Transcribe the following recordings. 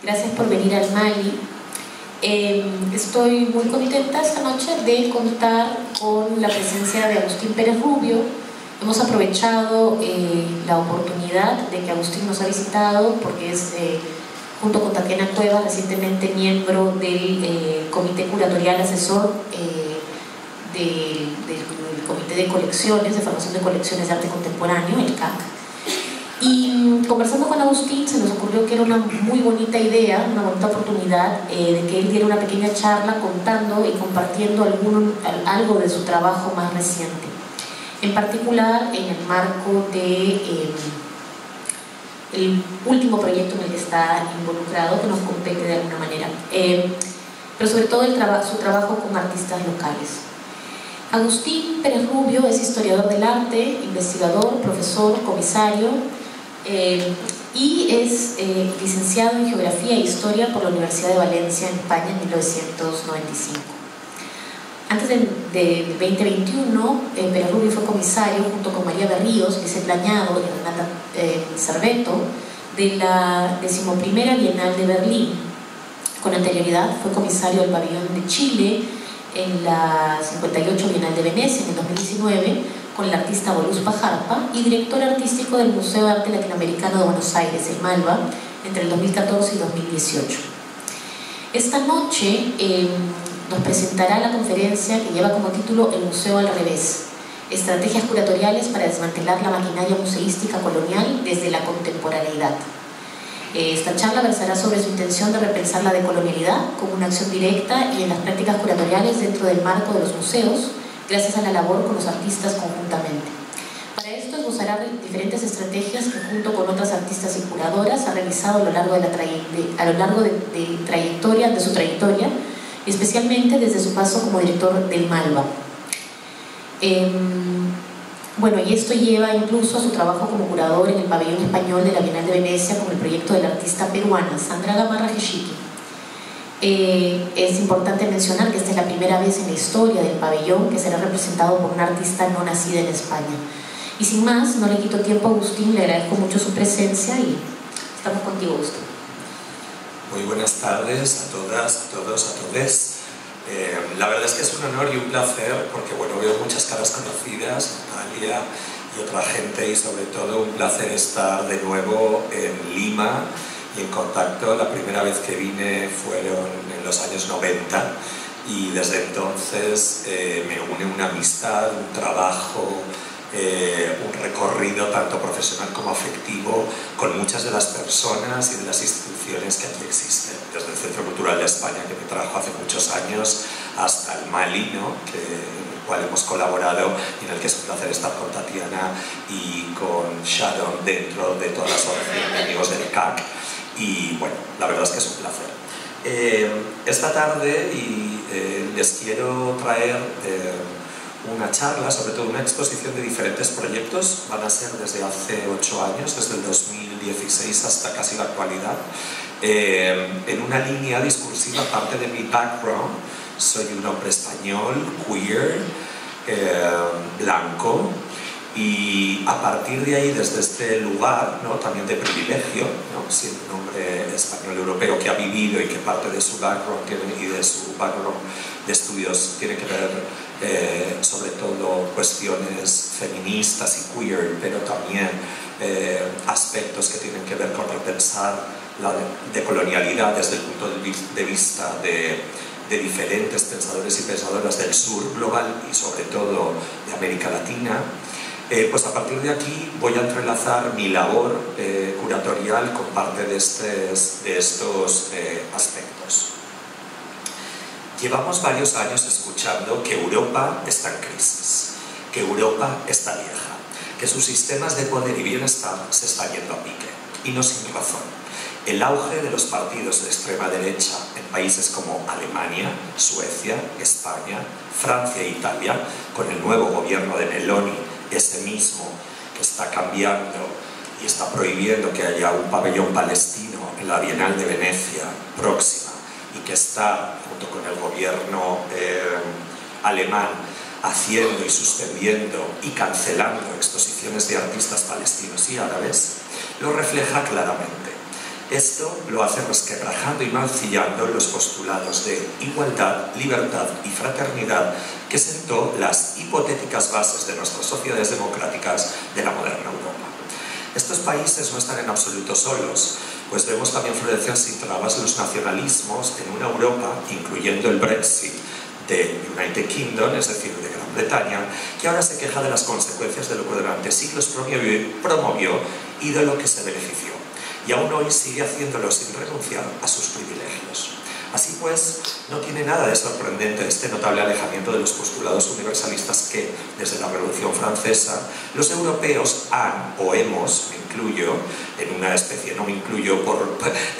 Gracias por venir al Mali. Estoy muy contenta esta noche de contar con la presencia de Agustín Pérez Rubio. Hemos aprovechado la oportunidad de que Agustín nos ha visitado porque es, junto con Tatiana Cuevas, recientemente miembro del Comité Curatorial Asesor del Comité de Colecciones, de Formación de Colecciones de Arte Contemporáneo, el CAC. Y conversando con Agustín se nos ocurrió que era una muy bonita idea, una bonita oportunidad de que él diera una pequeña charla contando y compartiendo algo de su trabajo más reciente. En particular en el marco de el último proyecto en el que está involucrado, que nos compete de alguna manera, pero sobre todo su trabajo con artistas locales. Agustín Pérez Rubio es historiador del arte, investigador, profesor, comisario y es licenciado en Geografía e Historia por la Universidad de Valencia en España en 1995. Antes del 2021, Pérez Rubio fue comisario junto con María Berríos, Vicente Plañado y Renata Cerveto de la 11ª Bienal de Berlín. Con anterioridad fue comisario del Pabellón de Chile en la 58 Bienal de Venecia en el 2019 con el artista Voluspa Jarpa y director artístico del Museo de Arte Latinoamericano de Buenos Aires, el MALBA, entre el 2014 y 2018. Esta noche nos presentará la conferencia que lleva como título El Museo al Revés, estrategias curatoriales para desmantelar la maquinaria museística colonial desde la contemporaneidad. Esta charla versará sobre su intención de repensar la decolonialidad como una acción directa y en las prácticas curatoriales dentro del marco de los museos, gracias a la labor con los artistas conjuntamente. Para esto esbozará diferentes estrategias que junto con otras artistas y curadoras ha realizado a lo largo de su trayectoria, especialmente desde su paso como director del MALBA. Bueno, y esto lleva incluso a su trabajo como curador en el pabellón español de la Bienal de Venecia con el proyecto de la artista peruana Sandra Gamarra Geschicki. Es importante mencionar que esta es la primera vez en la historia del pabellón que será representado por una artista no nacida en España. Y sin más, no le quito tiempo a Agustín, le agradezco mucho su presencia y estamos contigo, Agustín. Muy buenas tardes a todas, a todos, a todes. La verdad es que es un honor y un placer porque bueno, veo muchas caras conocidas, Natalia y otra gente, y sobre todo un placer estar de nuevo en Lima y en contacto. La primera vez que vine fueron en los años 90 y desde entonces me une una amistad, un trabajo, un recorrido tanto profesional como afectivo con muchas de las personas y de las instituciones que aquí existen, desde el Centro Cultural de España, que me trajo hace muchos años, hasta el Mali, ¿no? En el cual hemos colaborado y en el que es un placer estar con Tatiana y con Sharon dentro de todas las asociaciones de amigos del CAC. Y bueno, la verdad es que es un placer. Esta tarde les quiero traer una charla, sobre todo una exposición de diferentes proyectos. Van a ser desde hace 8 años, desde el 2016 hasta casi la actualidad, en una línea discursiva. Parte de mi background, soy un hombre español, queer, blanco, y a partir de ahí, desde este lugar, ¿no?, también de privilegio, ¿no?, siendo un hombre español europeo que ha vivido y que parte de su background y de su background de estudios tiene que ver sobre todo cuestiones feministas y queer, pero también aspectos que tienen que ver con repensar la decolonialidad desde el punto de vista de diferentes pensadores y pensadoras del sur global y sobre todo de América Latina. Pues a partir de aquí voy a entrelazar mi labor curatorial con parte de estos aspectos. Llevamos varios años escuchando que Europa está en crisis, que Europa está vieja, que sus sistemas de poder y bienestar se están yendo a pique, y no sin razón. El auge de los partidos de extrema derecha en países como Alemania, Suecia, España, Francia e Italia, con el nuevo gobierno de Meloni, ese mismo que está cambiando y está prohibiendo que haya un pabellón palestino en la Bienal de Venecia próxima, y que está, junto con el gobierno alemán, haciendo y suspendiendo y cancelando exposiciones de artistas palestinos y árabes, lo refleja claramente. Esto lo hace resquebrajando y mancillando los postulados de igualdad, libertad y fraternidad que sentó las hipotéticas bases de nuestras sociedades democráticas de la moderna Europa. Estos países no están en absoluto solos, pues vemos también florecer sin trabas los nacionalismos en una Europa, incluyendo el Brexit de United Kingdom, es decir, de Gran Bretaña, que ahora se queja de las consecuencias de lo que durante siglos promovió y de lo que se benefició. Y aún hoy sigue haciéndolo sin renunciar a sus privilegios. Así pues, no tiene nada de sorprendente este notable alejamiento de los postulados universalistas que, desde la Revolución Francesa, los europeos han, o hemos, me incluyo, en una especie, no me incluyo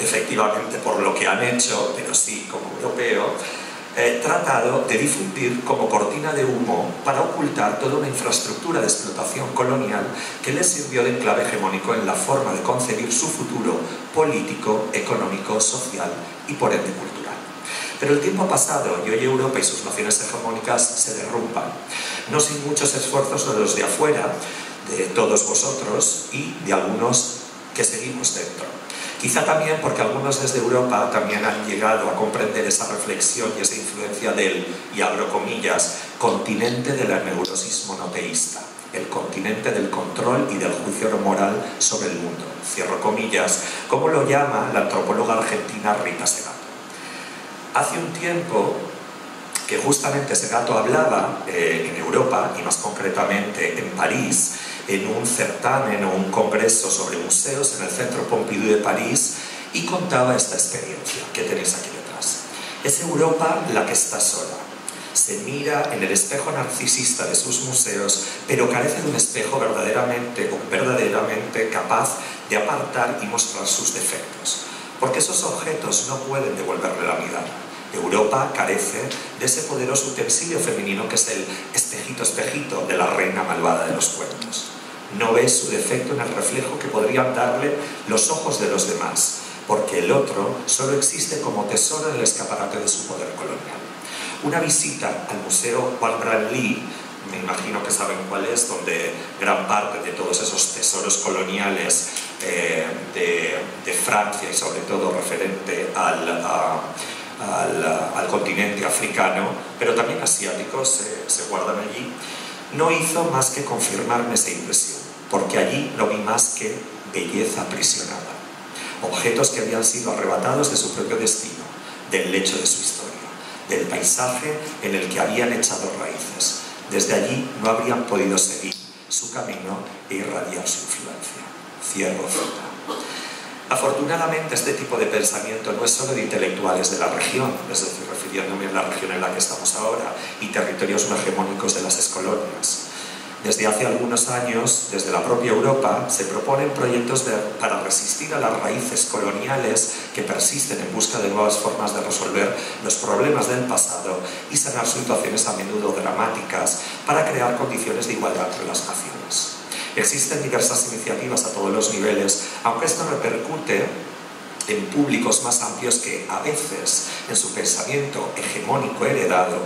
efectivamente por lo que han hecho, pero sí como europeo, tratado de difundir como cortina de humo para ocultar toda una infraestructura de explotación colonial que les sirvió de enclave hegemónico en la forma de concebir su futuro político, económico, social y por ende cultural. Pero el tiempo ha pasado y hoy Europa y sus naciones hegemónicas se derrumban, no sin muchos esfuerzos de los de afuera, de todos vosotros y de algunos que seguimos dentro. Quizá también porque algunos desde Europa también han llegado a comprender esa reflexión y esa influencia del, y abro comillas, continente del neurosis monoteísta, el continente del control y del juicio moral sobre el mundo, cierro comillas, como lo llama la antropóloga argentina Rita Segato. Hace un tiempo que justamente Segato hablaba en Europa, y más concretamente en París, en un certamen o un congreso sobre museos en el Centro Pompidou de París, y contaba esta experiencia que tenéis aquí detrás. Es Europa la que está sola. Se mira en el espejo narcisista de sus museos, pero carece de un espejo verdaderamente capaz de apartar y mostrar sus defectos, porque esos objetos no pueden devolverle la mirada. Europa carece de ese poderoso utensilio femenino que es el espejito de la reina malvada de los cuentos. No ve su defecto en el reflejo que podrían darle los ojos de los demás, porque el otro solo existe como tesoro en el escaparate de su poder colonial. Una visita al Museo Juan Branly, me imagino que saben cuál es, donde gran parte de todos esos tesoros coloniales de Francia y sobre todo referente al continente africano, pero también asiáticos, se guardan allí, no hizo más que confirmarme esa impresión, porque allí no vi más que belleza aprisionada, objetos que habían sido arrebatados de su propio destino, del lecho de su historia, del paisaje en el que habían echado raíces. Desde allí no habrían podido seguir su camino e irradiar su influencia. Cierro cita. Afortunadamente, este tipo de pensamiento no es solo de intelectuales de la región, es decir, refiriéndome a la región en la que estamos ahora, y territorios no hegemónicos de las excolonias. Desde hace algunos años, desde la propia Europa, se proponen proyectos para resistir a las raíces coloniales que persisten en busca de nuevas formas de resolver los problemas del pasado y sanar situaciones a menudo dramáticas para crear condiciones de igualdad entre las naciones. Existen diversas iniciativas a todos los niveles, aunque esto repercute en públicos más amplios que a veces, en su pensamiento hegemónico heredado,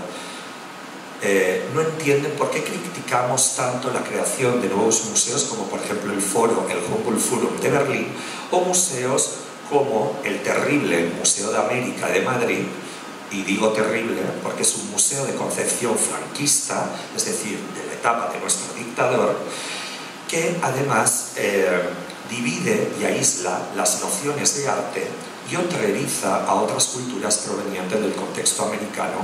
no entienden por qué criticamos tanto la creación de nuevos museos como por ejemplo el Humboldt Forum de Berlín, o museos como el terrible Museo de América de Madrid. Y digo terrible porque es un museo de concepción franquista, es decir, de la etapa de nuestro dictador, que además divide y aísla las nociones de arte y otreriza a otras culturas provenientes del contexto americano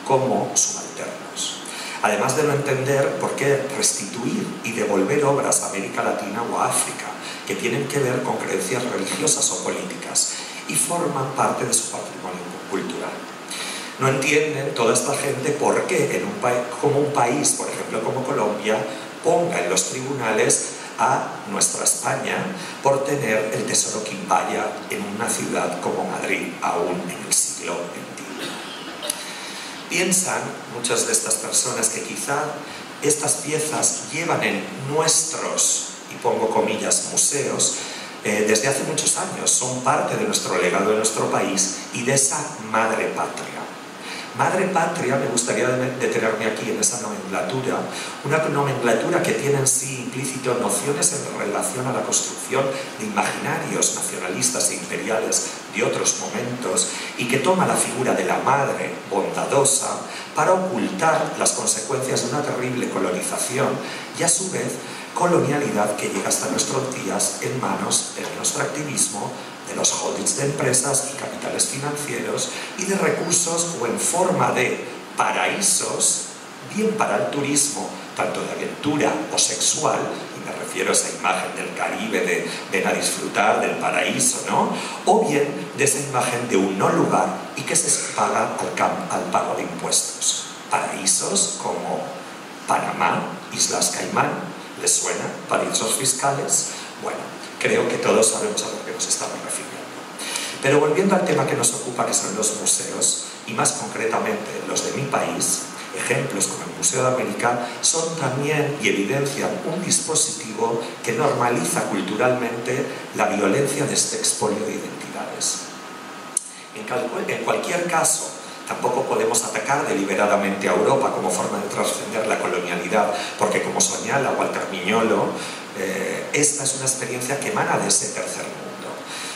como subalternos. Además de no entender por qué restituir y devolver obras a América Latina o a África, que tienen que ver con creencias religiosas o políticas y forman parte de su patrimonio cultural. No entienden toda esta gente por qué como un país, por ejemplo como Colombia, ponga en los tribunales a nuestra España por tener el tesoro quimbaya en una ciudad como Madrid, aún en el siglo XXI. Piensan muchas de estas personas que quizá estas piezas llevan en nuestros, y pongo comillas, museos, desde hace muchos años, son parte de nuestro legado de nuestro país y de esa madre patria. Madre patria, me gustaría detenerme aquí en esa nomenclatura, una nomenclatura que tiene en sí implícito nociones en relación a la construcción de imaginarios nacionalistas e imperiales de otros momentos y que toma la figura de la madre bondadosa para ocultar las consecuencias de una terrible colonización y a su vez colonialidad que llega hasta nuestros días en manos del extractivismo, de los holdings de empresas y capitales financieros y de recursos o en forma de paraísos, bien para el turismo, tanto de aventura o sexual, y me refiero a esa imagen del Caribe de ven a disfrutar del paraíso, ¿no? O bien de esa imagen de un no lugar y que se paga al pago de impuestos. Paraísos como Panamá, Islas Caimán, ¿les suena? Paraísos fiscales. Bueno, creo que todos sabemos a lo que nos estamos refiriendo. Pero volviendo al tema que nos ocupa, que son los museos, y más concretamente los de mi país, ejemplos como el Museo de América son también y evidencian un dispositivo que normaliza culturalmente la violencia de este expolio de identidades. En cualquier caso, tampoco podemos atacar deliberadamente a Europa como forma de trascender la colonialidad, porque como señala Walter Mignolo, esta es una experiencia que emana de ese tercer mundo.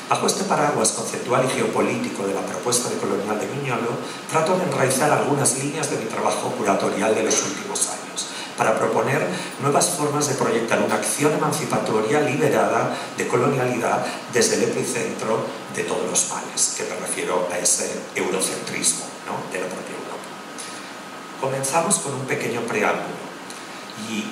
Bajo este paraguas conceptual y geopolítico de la propuesta de colonial de Mignolo, trato de enraizar algunas líneas de mi trabajo curatorial de los últimos años, para proponer nuevas formas de proyectar una acción emancipatoria liberada de colonialidad desde el epicentro de todos los males, que me refiero a ese eurocentrismo, ¿no?, de la propia Europa. Comenzamos con un pequeño preámbulo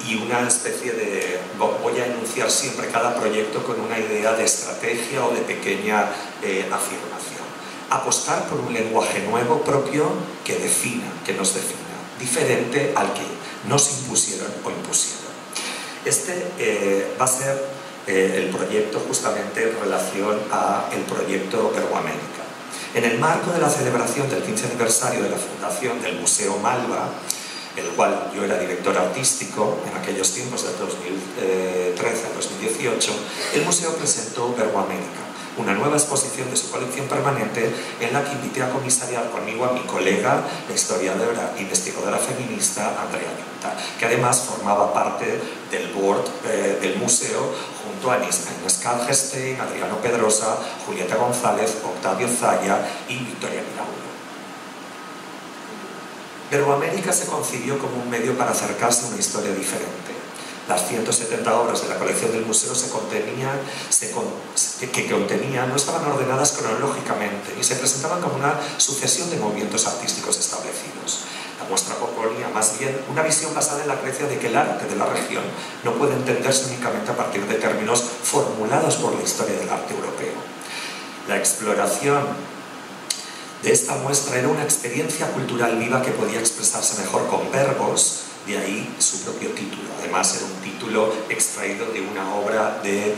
y una especie de... voy a enunciar siempre cada proyecto con una idea de estrategia o de pequeña afirmación. Apostar por un lenguaje nuevo propio que nos defina, diferente al que nos impusieron o impusieron. Este va a ser el proyecto justamente en relación al proyecto Verboamérica. En el marco de la celebración del 15 aniversario de la fundación del Museo Malva, el cual yo era director artístico en aquellos tiempos del 2013 al 2018, el museo presentó Verboamérica, una nueva exposición de su colección permanente en la que invité a comisariar conmigo a mi colega, la historiadora e investigadora feminista Andrea Yunta, que además formaba parte del board del museo junto a Inés Calgestein, Adriano Pedrosa, Julieta González, Octavio Zaya y Victoria Miraulo. Verboamérica se concibió como un medio para acercarse a una historia diferente. Las 170 obras de la colección del museo que contenían no estaban ordenadas cronológicamente ni se presentaban como una sucesión de movimientos artísticos establecidos. La muestra proponía más bien una visión basada en la creencia de que el arte de la región no puede entenderse únicamente a partir de términos formulados por la historia del arte europeo. La exploración de esta muestra era una experiencia cultural viva que podía expresarse mejor con verbos, de ahí su propio título. Además era un título extraído de una obra de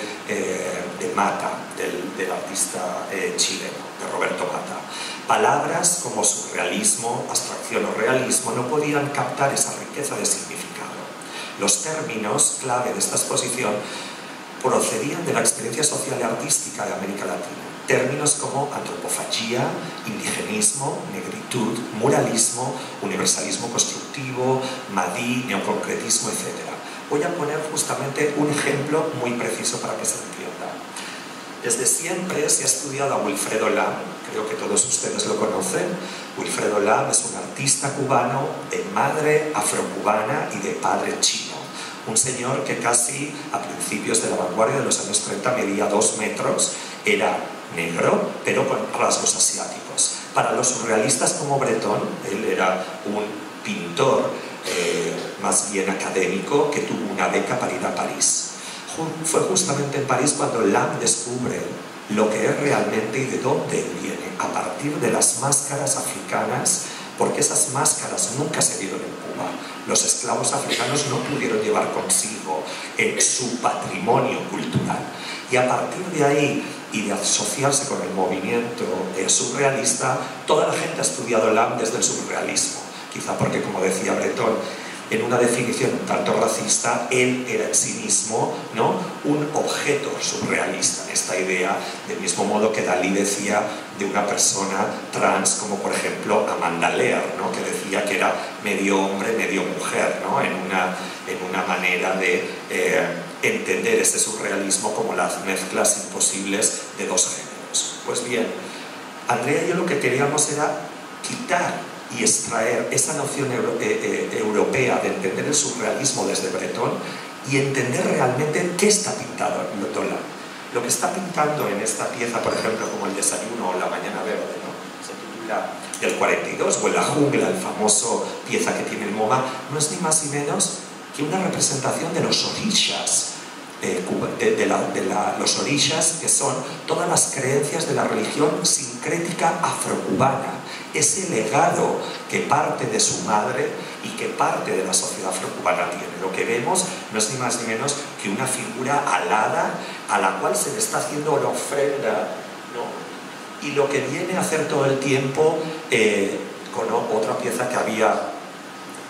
Mata, del artista chileno, de Roberto Mata. Palabras como surrealismo, abstracción o realismo no podían captar esa riqueza de significado. Los términos clave de esta exposición procedían de la experiencia social y artística de América Latina. Términos como antropofagía, indigenismo, negritud, muralismo, universalismo constructivo, madí, neoconcretismo, etc. Voy a poner justamente un ejemplo muy preciso para que se entienda. Desde siempre se ha estudiado a Wilfredo Lam, creo que todos ustedes lo conocen. Wilfredo Lam es un artista cubano de madre afrocubana y de padre chino. Un señor que casi a principios de la vanguardia de los años 30 medía 2 metros, era negro, pero con rasgos asiáticos. Para los surrealistas como Breton, él era un pintor más bien académico que tuvo una beca para ir a París. Fue justamente en París cuando Lam descubre lo que es realmente y de dónde él viene, a partir de las máscaras africanas, porque esas máscaras nunca se vieron en Cuba. Los esclavos africanos no pudieron llevar consigo su patrimonio cultural. Y a partir de ahí, y de asociarse con el movimiento surrealista, toda la gente ha estudiado Lam desde el surrealismo. Quizá porque, como decía Breton, en una definición un tanto racista, él era en sí mismo, ¿no?, un objeto surrealista, en esta idea, del mismo modo que Dalí decía de una persona trans, como por ejemplo Amanda Lear, ¿no? Que decía que era medio hombre, medio mujer, ¿no? en una manera de entender ese surrealismo como las mezclas imposibles de dos géneros. Pues bien, Andrea y yo lo que queríamos era quitar y extraer esa noción europea de entender el surrealismo desde Breton y entender realmente qué está pintado Dolan. Lo que está pintando en esta pieza, por ejemplo, como El desayuno o La mañana verde, ¿no? Se titula del 42, o En la jungla, el famoso pieza que tiene el MoMA, no es ni más ni menos que una representación de los orishas, los orishas, que son todas las creencias de la religión sincrética afrocubana, ese legado que parte de su madre y que parte de la sociedad afrocubana tiene. Lo que vemos no es ni más ni menos que una figura alada a la cual se le está haciendo una ofrenda, ¿no? Y lo que viene a hacer todo el tiempo con otra pieza que había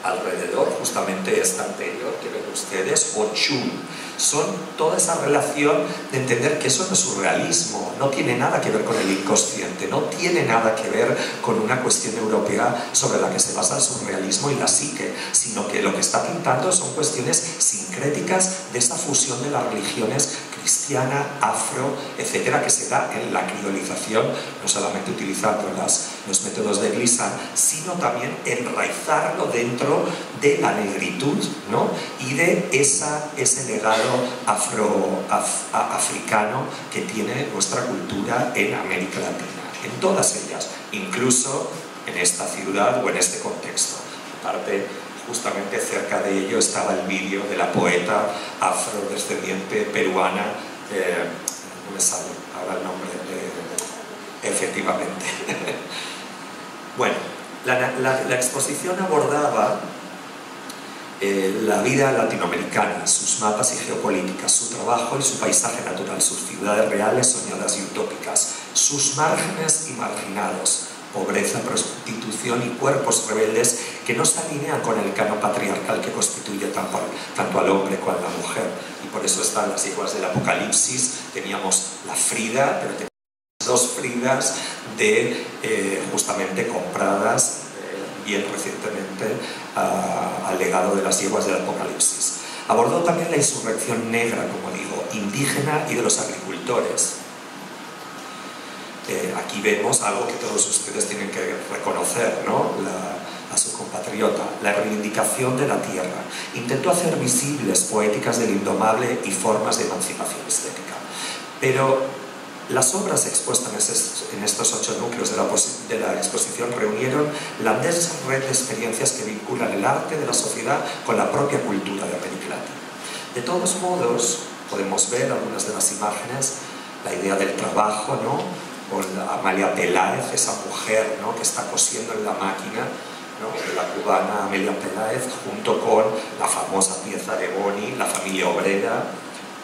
alrededor, justamente esta anterior que ven ustedes, Ochun. Son toda esa relación de entender que eso no es surrealismo, no tiene nada que ver con el inconsciente, no tiene nada que ver con una cuestión europea sobre la que se basa el surrealismo y la psique, sino que lo que está pintando son cuestiones sincréticas de esa fusión de las religiones cristiana, afro, etcétera, que se da en la criolización, no solamente utilizando los métodos de Glissant, sino también enraizarlo dentro de la negritud, ¿no? Y de ese legado africano que tiene nuestra cultura en América Latina, en todas ellas, incluso en esta ciudad o en este contexto. Aparte, justamente cerca de ello estaba el vídeo de la poeta afrodescendiente peruana, no me sale ahora el nombre, efectivamente. Bueno, la exposición abordaba la vida latinoamericana, sus mapas y geopolíticas, su trabajo y su paisaje natural, sus ciudades reales, soñadas y utópicas, sus márgenes y marginados, pobreza, prostitución y cuerpos rebeldes que no se alinean con el canon patriarcal que constituye tanto al hombre como a la mujer. Y por eso están las iguas del Apocalipsis. Teníamos la Frida, pero teníamos dos Fridas justamente compradas bien recientemente al legado de las yeguas del Apocalipsis. Abordó también la insurrección negra, como digo, indígena y de los agricultores. Aquí vemos algo que todos ustedes tienen que reconocer, ¿no? A su compatriota, la reivindicación de la tierra. Intentó hacer visibles poéticas del indomable y formas de emancipación estética. Pero las obras expuestas en estos 8 núcleos de la exposición reunieron la densa red de experiencias que vinculan el arte de la sociedad con la propia cultura de América Latina. De todos modos, podemos ver algunas de las imágenes, la idea del trabajo, ¿no? Con Amalia Peláez, esa mujer, ¿no? Que está cosiendo en la máquina, ¿no? De la cubana Amelia Peláez, junto con la famosa pieza de Boni, La familia obrera,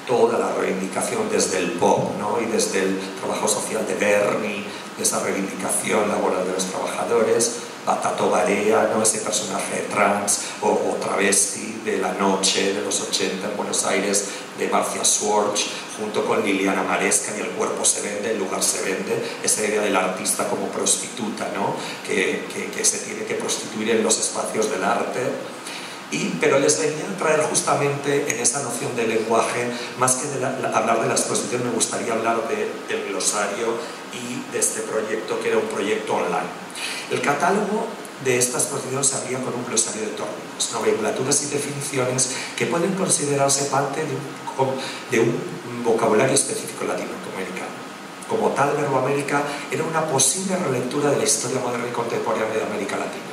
toda la reivindicación desde el pop, ¿no? Y desde el trabajo social de Berni, de esa reivindicación laboral de los trabajadores, Batato Barea, ¿no? Ese personaje trans o travesti de la noche de los 80 en Buenos Aires, de Marcia Schwartz, junto con Liliana Maresca, y El cuerpo se vende, el lugar se vende, esa idea del artista como prostituta, ¿no? que se tiene que prostituir en los espacios del arte. Pero les venía a traer justamente en esa noción del lenguaje, más que hablar de la exposición, me gustaría hablar del glosario y de este proyecto, que era un proyecto online. El catálogo de esta exposición se abría con un glosario de términos, nomenclaturas y definiciones que pueden considerarse parte de un vocabulario específico latinoamericano. Como tal, Verboamérica era una posible relectura de la historia moderna y contemporánea de América Latina.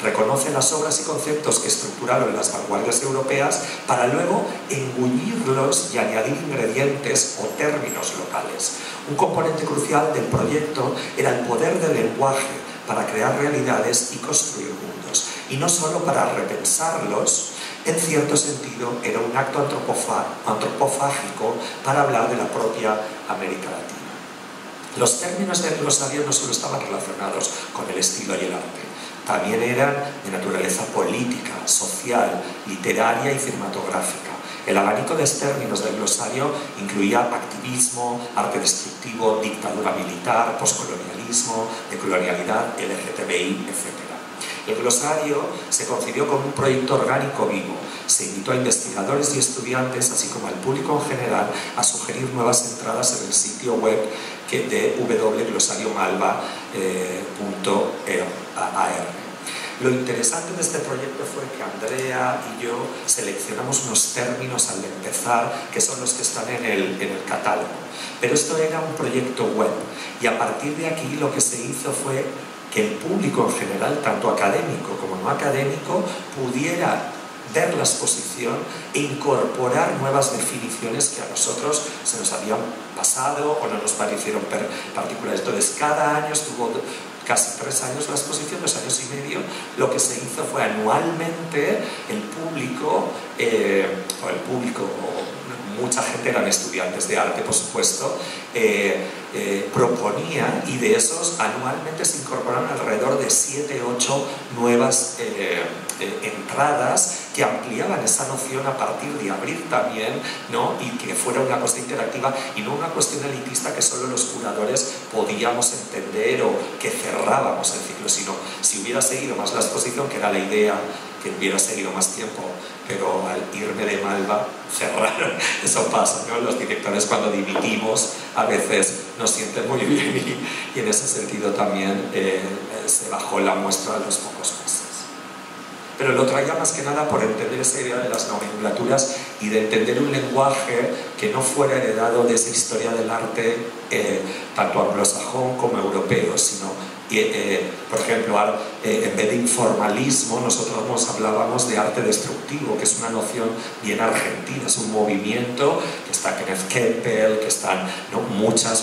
Reconoce las obras y conceptos que estructuraron las vanguardias europeas para luego engullirlos y añadir ingredientes o términos locales. Un componente crucial del proyecto era el poder del lenguaje para crear realidades y construir mundos, y no solo para repensarlos. En cierto sentido, era un acto antropofágico para hablar de la propia América Latina. Los términos del glosario no solo estaban relacionados con el estilo y el arte, también eran de naturaleza política, social, literaria y cinematográfica. El abanico de términos del glosario incluía activismo, arte destructivo, dictadura militar, poscolonialismo, decolonialidad, LGTBI, etc. El glosario se concibió como un proyecto orgánico vivo. Se invitó a investigadores y estudiantes, así como al público en general, a sugerir nuevas entradas en el sitio web de www.glosariomalva.ar. Lo interesante de este proyecto fue que Andrea y yo seleccionamos unos términos al empezar que son los que están en el catálogo. Pero esto era un proyecto web y a partir de aquí lo que se hizo fue que el público en general, tanto académico como no académico, pudiera ver la exposición e incorporar nuevas definiciones que a nosotros se nos habían pasado o no nos parecieron particulares. Entonces, cada año estuvo casi 3 años la exposición, 2 años y medio. Lo que se hizo fue anualmente el público, mucha gente eran estudiantes de arte, por supuesto, proponía, y de esos anualmente se incorporaron alrededor de 7 u 8 nuevas entradas que ampliaban esa noción a partir de abrir también, ¿no? Y que fuera una cosa interactiva y no una cuestión elitista que solo los curadores podíamos entender o que cerrábamos el ciclo, sino si hubiera seguido más la exposición, que era la idea, que hubiera seguido más tiempo, pero al irme de Malva cerraron. Eso pasa, ¿no? Los directores cuando dimitimos a veces nos sienten muy bien y en ese sentido también se bajó la muestra a los pocos meses. Pero lo traía más que nada por entender esa idea de las nomenclaturas y de entender un lenguaje que no fuera heredado de esa historia del arte tanto anglosajón como europeo, sino por ejemplo, en vez de informalismo, nosotros nos hablábamos de arte destructivo, que es una noción bien argentina, es un movimiento que está Kenneth Keppel, que están, ¿no?, muchas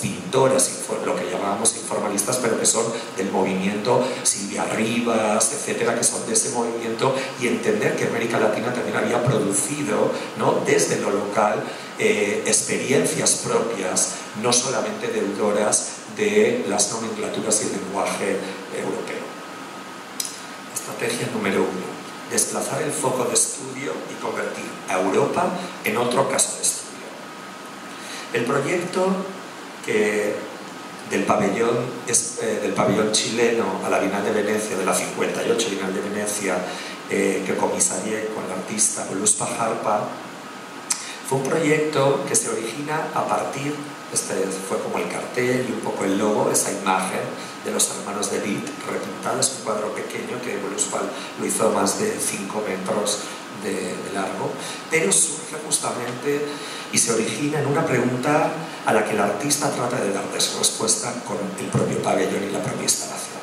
pintoras, lo que llamábamos informalistas, pero que son del movimiento, Silvia Rivas, etcétera, que son de ese movimiento, y entender que América Latina también había producido, ¿no?, desde lo local, experiencias propias, no solamente deudoras de las nomenclaturas y el lenguaje europeo. Estrategia número 1. Desplazar el foco de estudio y convertir a en otro caso de estudio. El proyecto del pabellón chileno a la Bienal de Venecia, de la 58 Bienal de Venecia, que comisarié con la artista Luz Pajarpa, fue un proyecto que se origina a partir, este fue como el cartel y un poco el logo, esa imagen de los hermanos de Witt repintada, es un cuadro pequeño que Voluspa lo hizo más de 5 metros de largo, pero surge justamente y se origina en una pregunta a la que el artista trata de dar respuesta con el propio pabellón y la propia instalación.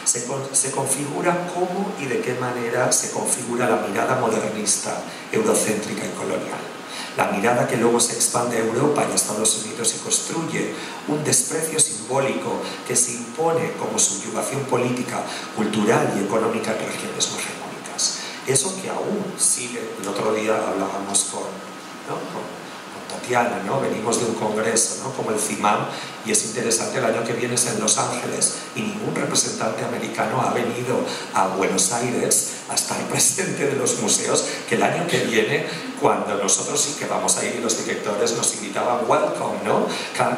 Se configura cómo y de qué manera se configura la mirada modernista, eurocéntrica y colonial. La mirada que luego se expande a Europa y a Estados Unidos y construye un desprecio simbólico que se impone como subyugación política, cultural y económica en regiones no hegemónicas. Eso que aún sigue. El otro día hablábamos con Tatiana, ¿no? Venimos de un congreso, ¿no?, como el CIMAM, y es interesante, el año que viene es en Los Ángeles y ningún representante americano ha venido a Buenos Aires a estar presente de los museos, que el año que viene, cuando nosotros sí que vamos a ir y los directores nos invitaban, welcome, ¿no? Come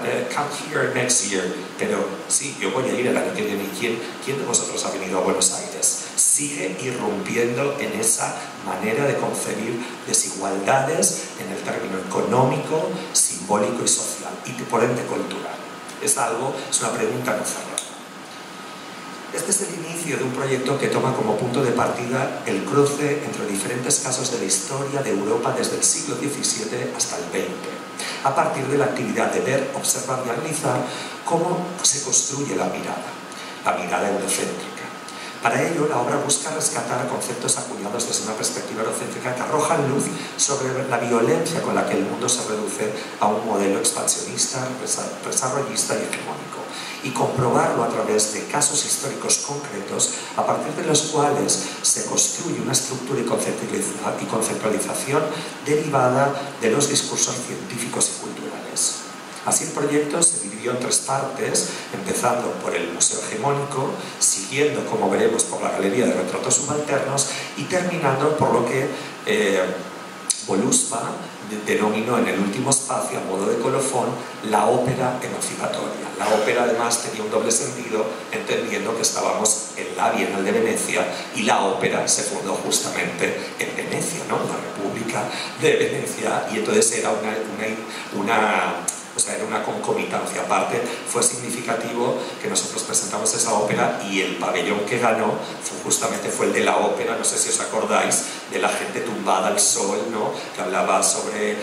here next year. Pero sí, yo voy a ir el año que viene. ¿Quién de vosotros ha venido a Buenos Aires? Sigue irrumpiendo en esa manera de concebir desigualdades en el término económico, simbólico y social, y por ende cultural. Es una pregunta no cerrada. Este es el inicio de un proyecto que toma como punto de partida el cruce entre diferentes casos de la historia de Europa desde el siglo XVII hasta el XX, a partir de la actividad de ver, observar y analizar cómo se construye la mirada eurocéntrica. Para ello, la obra busca rescatar conceptos acuñados desde una perspectiva eurocéntrica que arrojan luz sobre la violencia con la que el mundo se reduce a un modelo expansionista, desarrollista y hegemónico, y comprobarlo a través de casos históricos concretos a partir de los cuales se construye una estructura y conceptualización derivada de los discursos científicos y culturales. Así el proyecto se dividió en 3 partes, empezando por el Museo Hegemónico, siguiendo, como veremos, por la Galería de Retratos Subalternos y terminando por lo que Voluspa denominó en el último espacio, a modo de colofón, la ópera emancipatoria. La ópera además tenía un doble sentido, entendiendo que estábamos en la Bienal de Venecia y la ópera se fundó justamente en Venecia, ¿no? La República de Venecia, y entonces era era una concomitancia. Aparte, fue significativo que nosotros presentamos esa ópera y el pabellón que ganó justamente fue el de la ópera, no sé si os acordáis, de la gente tumbada al sol, ¿no? Que hablaba sobre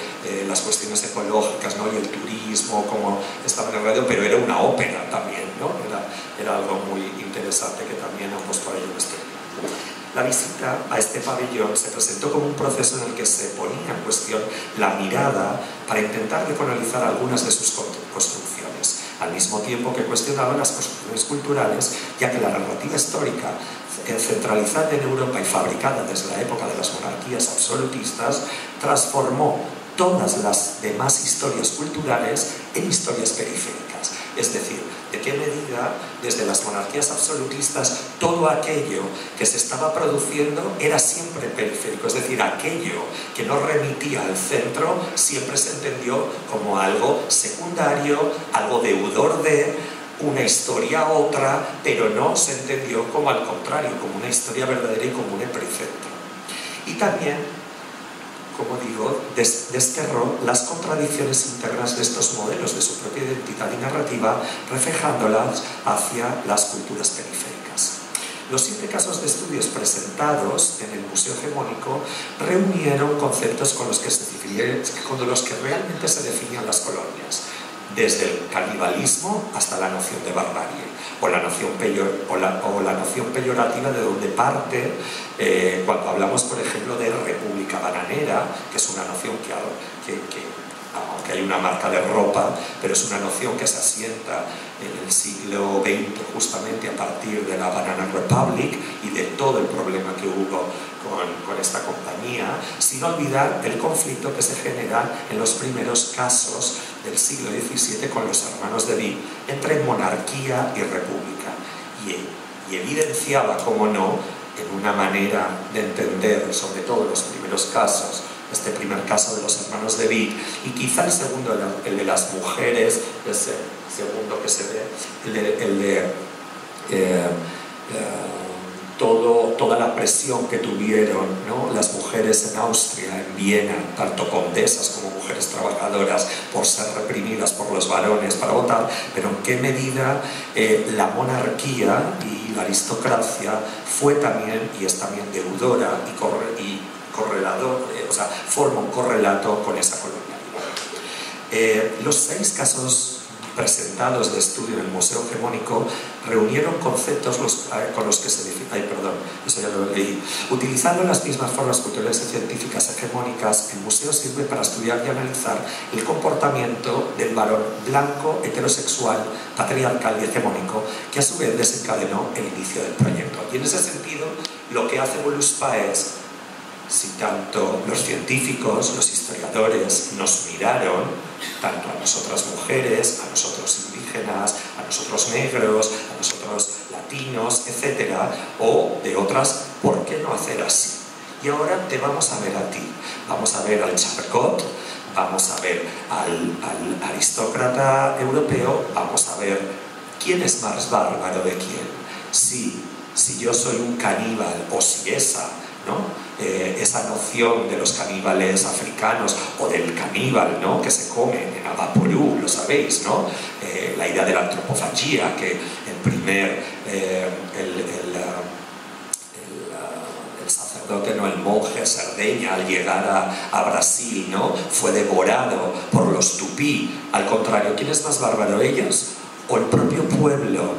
las cuestiones ecológicas, ¿no? Y el turismo, como estaba en el radio, pero era una ópera también, ¿no? Era algo muy interesante que también ambos pabellones tenían. La visita a este pabellón se presentó como un proceso en el que se ponía en cuestión la mirada para intentar decolonizar algunas de sus construcciones, al mismo tiempo que cuestionaba las construcciones culturales, ya que la narrativa histórica centralizada en Europa y fabricada desde la época de las monarquías absolutistas transformó todas las demás historias culturales en historias periféricas. Es decir, de qué medida desde las monarquías absolutistas todo aquello que se estaba produciendo era siempre periférico, es decir, aquello que no remitía al centro siempre se entendió como algo secundario, algo deudor de una historia a otra, pero no se entendió como al contrario, como una historia verdadera y como un epicentro. Y también, como digo, desterró las contradicciones internas de estos modelos de su propia identidad y narrativa, reflejándolas hacia las culturas periféricas. Los 7 casos de estudios presentados en el Museo Hegemónico reunieron conceptos con los que realmente se definían las colonias, desde el canibalismo hasta la noción de barbarie, o la noción peyorativa de donde parte cuando hablamos, por ejemplo, de república bananera, que es una noción que aunque hay una marca de ropa, pero es una noción que se asienta en el siglo XX justamente a partir de la Banana Republic y de todo el problema que hubo con esta compañía, sin olvidar el conflicto que se genera en los primeros casos del siglo XVII con los hermanos de Vic entre monarquía y república, y evidenciaba, como no, en una manera de entender sobre todo los primeros casos, este primer caso de los hermanos de Vic, y quizá el segundo, el de las mujeres, ese segundo que se ve, toda la presión que tuvieron, ¿no?, las mujeres en Austria, en Viena, tanto condesas como mujeres trabajadoras, por ser reprimidas por los varones para votar, pero en qué medida la monarquía y la aristocracia fue también y es también deudora y correlador, forma un correlato con esa colonialidad. Los 6 casos presentados de estudio en el Museo Hegemónico reunieron conceptos con los que se define... eso ya lo leí. Utilizando las mismas formas culturales y científicas hegemónicas, el museo sirve para estudiar y analizar el comportamiento del varón blanco, heterosexual, patriarcal y hegemónico, que a su vez desencadenó el inicio del proyecto. Y en ese sentido, lo que hace Voluspa es, si tanto los científicos, los historiadores nos miraron, tanto a nosotras mujeres, a nosotros indígenas, a nosotros negros, a nosotros latinos, etc., o de otras, ¿por qué no hacer así? Y ahora te vamos a ver a ti, vamos a ver al Charcot, vamos a ver al aristócrata europeo, vamos a ver quién es más bárbaro de quién, si yo soy un caníbal o si esa, ¿no?, esa noción de los caníbales africanos o del caníbal, ¿no?, que se come en Avaporú, lo sabéis, ¿no?, la idea de la antropofagía, que el sacerdote, no, el monje Cerdeña, al llegar a Brasil, ¿no?, fue devorado por los tupí. Al contrario, ¿quién es más bárbaro, ellos o el propio pueblo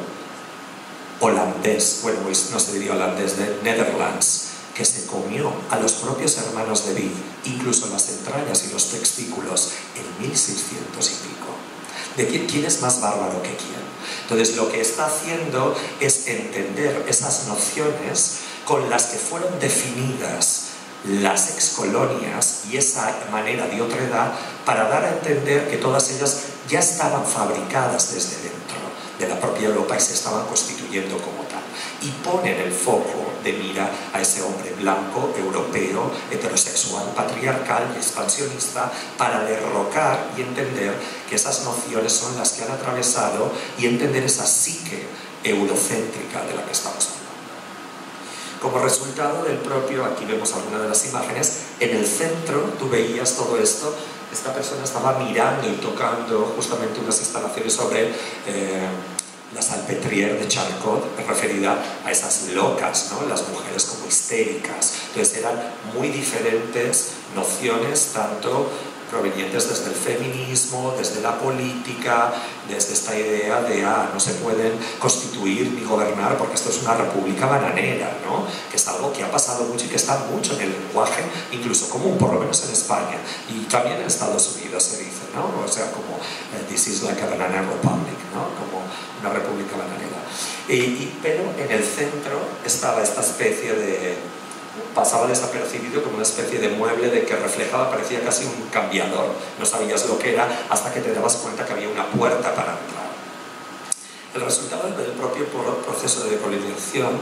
holandés, bueno, no se diría holandés, de Netherlands, que se comió a los propios hermanos de Vic, incluso las entrañas y los testículos, en 1600 y pico? ¿De quién es más bárbaro que quién? Entonces, lo que está haciendo es entender esas nociones con las que fueron definidas las excolonias y esa manera de otra edad, para dar a entender que todas ellas ya estaban fabricadas desde dentro de la propia Europa y se estaban constituyendo como tal. Y ponen el foco de mira a ese hombre blanco, europeo, heterosexual, patriarcal y expansionista, para derrocar y entender que esas nociones son las que han atravesado y entender esa psique eurocéntrica de la que estamos hablando. Como resultado del propio, aquí vemos algunas de las imágenes, en el centro tú veías todo esto. Esta persona estaba mirando y tocando justamente unas instalaciones sobre la Salpêtrière de Charcot, referida a esas locas, ¿no? Las mujeres como histéricas. Entonces eran muy diferentes nociones, tanto provenientes desde el feminismo, desde la política, desde esta idea de no se pueden constituir ni gobernar porque esto es una república bananera, ¿no? Que es algo que ha pasado mucho y que está mucho en el lenguaje, incluso común, por lo menos en España, y también en Estados Unidos se dice, ¿no? O sea, como this is like a banana republic, ¿no? Como una república bananera. Pero en el centro estaba esta especie de... pasaba desapercibido como una especie de mueble de que reflejaba, parecía casi un cambiador. No sabías lo que era hasta que te dabas cuenta que había una puerta para entrar. El resultado del propio proceso de decolonización,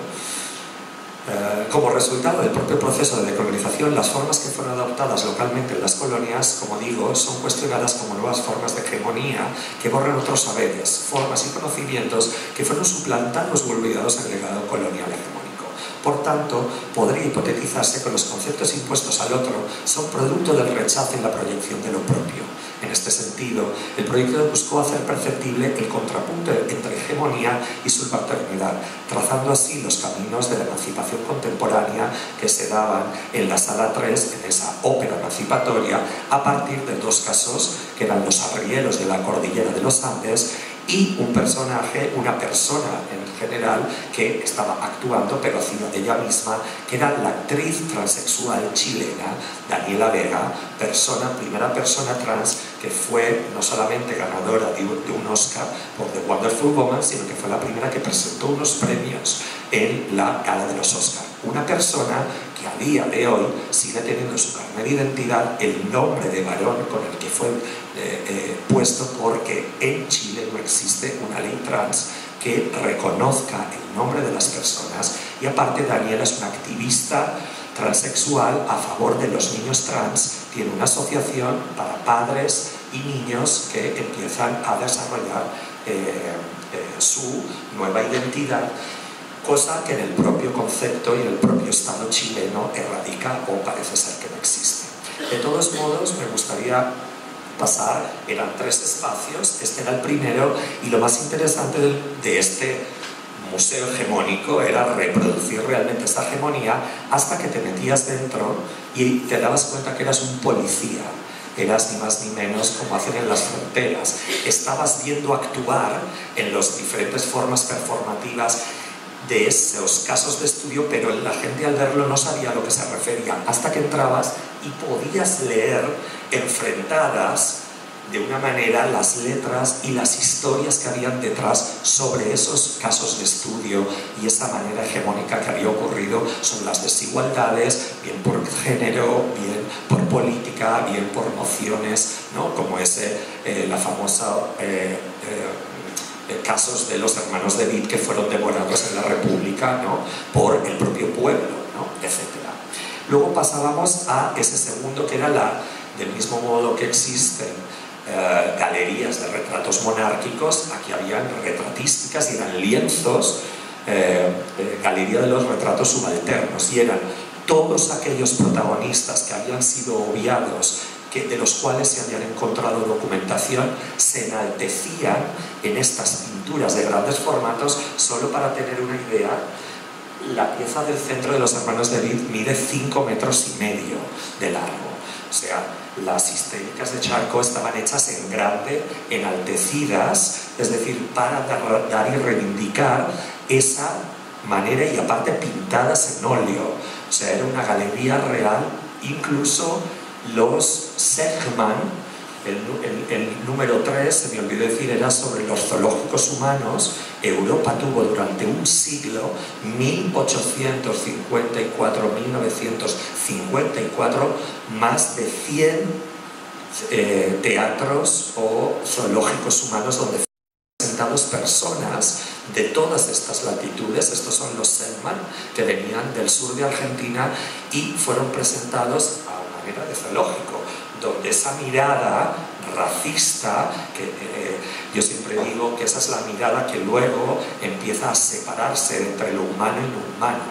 como resultado del propio proceso de decolonización, las formas que fueron adoptadas localmente en las colonias, como digo, son cuestionadas como nuevas formas de hegemonía que borran otros saberes, formas y conocimientos que fueron suplantados o olvidados en el legado colonial hegemónico. Por tanto, podría hipotetizarse que los conceptos impuestos al otro son producto del rechazo y la proyección de lo propio. En este sentido, el proyecto buscó hacer perceptible el contrapunto entre hegemonía y subalternidad, trazando así los caminos de la emancipación contemporánea que se daban en la Sala 3, en esa ópera emancipatoria, a partir de dos casos que eran los arrieros de la cordillera de los Andes y un personaje, una persona en general que estaba actuando, pero haciendo de ella misma, que era la actriz transexual chilena Daniela Vega, primera persona trans que fue no solamente ganadora de un Oscar por The Wonderful Woman, sino que fue la primera que presentó unos premios en la gala de los Oscar. Una persona que a día de hoy sigue teniendo su carnet de identidad el nombre de varón con el que fue puesto, porque en Chile no existe una ley trans que reconozca el nombre de las personas, y aparte Daniela es una activista transexual a favor de los niños trans. Tiene una asociación para padres y niños que empiezan a desarrollar su nueva identidad, cosa que en el propio concepto y en el propio Estado chileno erradica o parece ser que no existe. De todos modos, me gustaría pasar, eran 3 espacios, este era el primero, y lo más interesante de este museo hegemónico era reproducir realmente esta hegemonía hasta que te metías dentro y te dabas cuenta que eras un policía. Eras ni más ni menos como hacen en las fronteras. Estabas viendo actuar en las diferentes formas performativas de esos casos de estudio, pero la gente al verlo no sabía a lo que se refería, hasta que entrabas y podías leer enfrentadas de una manera las letras y las historias que habían detrás sobre esos casos de estudio y esa manera hegemónica que había ocurrido sobre las desigualdades, bien por género, bien por política, bien por nociones, ¿no? Como la famosa casos de los hermanos de Witt que fueron devorados en la República, ¿no? Por el propio pueblo, ¿no? Etcétera. Luego pasábamos a ese segundo, que era del mismo modo que existen galerías de retratos monárquicos, aquí habían retratísticas y eran lienzos, galería de los retratos subalternos, y eran todos aquellos protagonistas que habían sido obviados, de los cuales se habían encontrado documentación, se enaltecían en estas pinturas de grandes formatos. Solo para tener una idea, la pieza del centro de los hermanos de Witt mide 5,5 metros de largo. O sea, las histéricas de Charcot estaban hechas en grande, enaltecidas, es decir, para dar y reivindicar esa manera, y aparte pintadas en óleo. O sea, era una galería real. Incluso los Segman, el número 3, se me olvidó decir, era sobre los zoológicos humanos. Europa tuvo durante un siglo, 1854-1954, más de 100 teatros o zoológicos humanos donde fueron presentados personas de todas estas latitudes. Estos son los Selman, que venían del sur de Argentina y fueron presentados a manera de zoológico, donde esa mirada racista, que yo siempre digo que esa es la mirada que luego empieza a separarse entre lo humano y lo humano,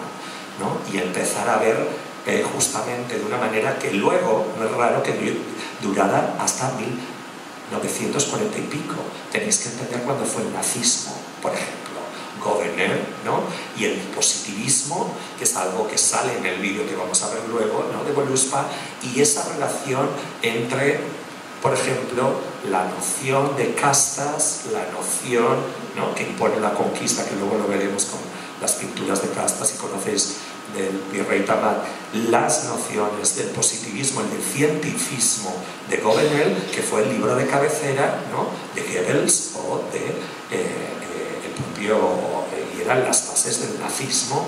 ¿no? Y empezar a ver justamente de una manera que luego, no es raro que durara hasta 1940 y pico. Tenéis que entender cuándo fue el nazismo, por ejemplo. Goberner, ¿no? Y el positivismo, que es algo que sale en el vídeo que vamos a ver luego, ¿no? De Voluspa, y esa relación entre, por ejemplo, la noción de castas, la noción, ¿no? Que impone la conquista, que luego lo veremos con las pinturas de castas, si conocéis del virrey Tamat, las nociones del positivismo y del cientificismo de Goberner, que fue el libro de cabecera, ¿no? De Goebbels o de y eran las bases del nazismo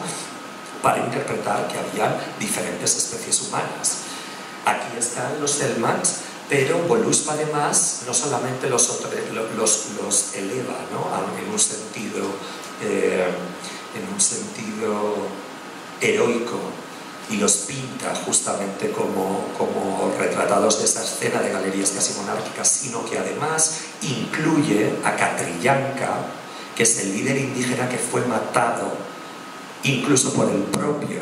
para interpretar que había diferentes especies humanas. Aquí están los Selmans, pero Voluspa además no solamente los eleva, ¿no? en un sentido heroico, y los pinta justamente como retratados de esa escena de galerías casi monárquicas, sino que además incluye a Catrillanca, que es el líder indígena que fue matado incluso por el propio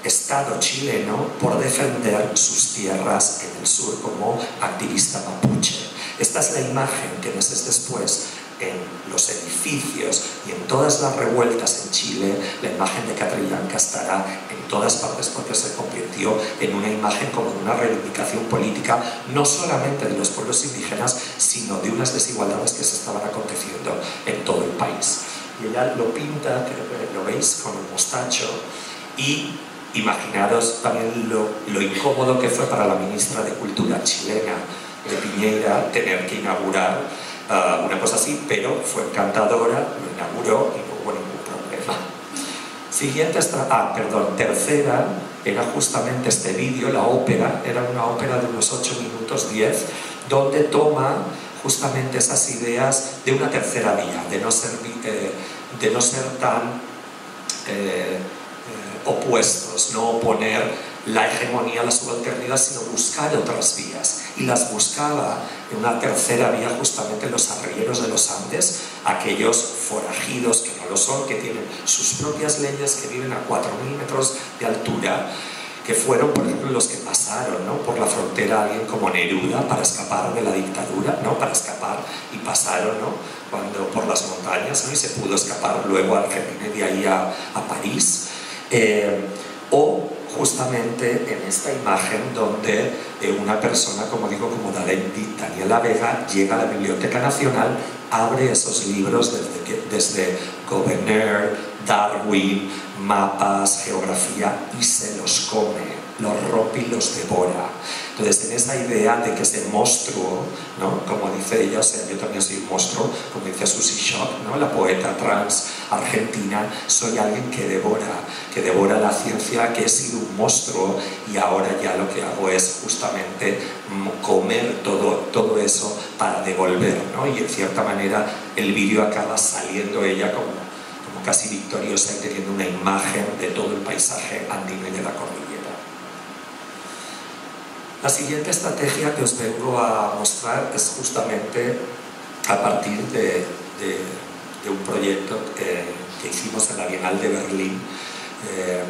Estado chileno por defender sus tierras en el sur como activista mapuche. Esta es la imagen que meses después, en los edificios y en todas las revueltas en Chile, la imagen de Catrillanca estará en todas partes porque se convirtió en una imagen como de una reivindicación política, no solamente de los pueblos indígenas, sino de unas desigualdades que se estaban aconteciendo en todo el país. Y ella lo pinta, creo que lo veis, con el mostacho, y imaginaros también lo incómodo que fue para la ministra de Cultura chilena, de Piñera, tener que inaugurar una cosa así, pero fue encantadora, lo inauguró y no hubo ningún problema. Tercera era justamente este vídeo, la ópera, era una ópera de unos 8 minutos 10, donde toma justamente esas ideas de una tercera vía, de no ser tan opuestos, no oponer la hegemonía, la subalternidad, sino buscar otras vías. Y las buscaba en una tercera vía justamente en los arrieros de los Andes, aquellos forajidos que no lo son, que tienen sus propias leyes, que viven a 4.000 metros de altura, que fueron, por ejemplo, los que pasaron, ¿no? Por la frontera alguien como Neruda para escapar de la dictadura, ¿no? Para escapar, y pasaron, ¿no? por las montañas, ¿no? Y se pudo escapar luego a Argentina y de ahí a París. O justamente en esta imagen donde una persona, como digo, como Daniela Vega, llega a la Biblioteca Nacional, abre esos libros desde Goberner, Darwin, mapas, geografía, y se los come, los rompe y los devora. Entonces, en esa idea de que ese monstruo, ¿no? Como dice ella, o sea, yo también soy un monstruo, como dice Susie Shock, ¿no? La poeta trans argentina, soy alguien que devora la ciencia, que he sido un monstruo y ahora ya lo que hago es justamente comer todo eso para devolver, ¿no? Y en cierta manera el vídeo acaba saliendo ella como casi victoriosa y teniendo una imagen de todo el paisaje andino y de la cordillera. La siguiente estrategia que os vengo a mostrar es justamente a partir de un proyecto que hicimos en la Bienal de Berlín,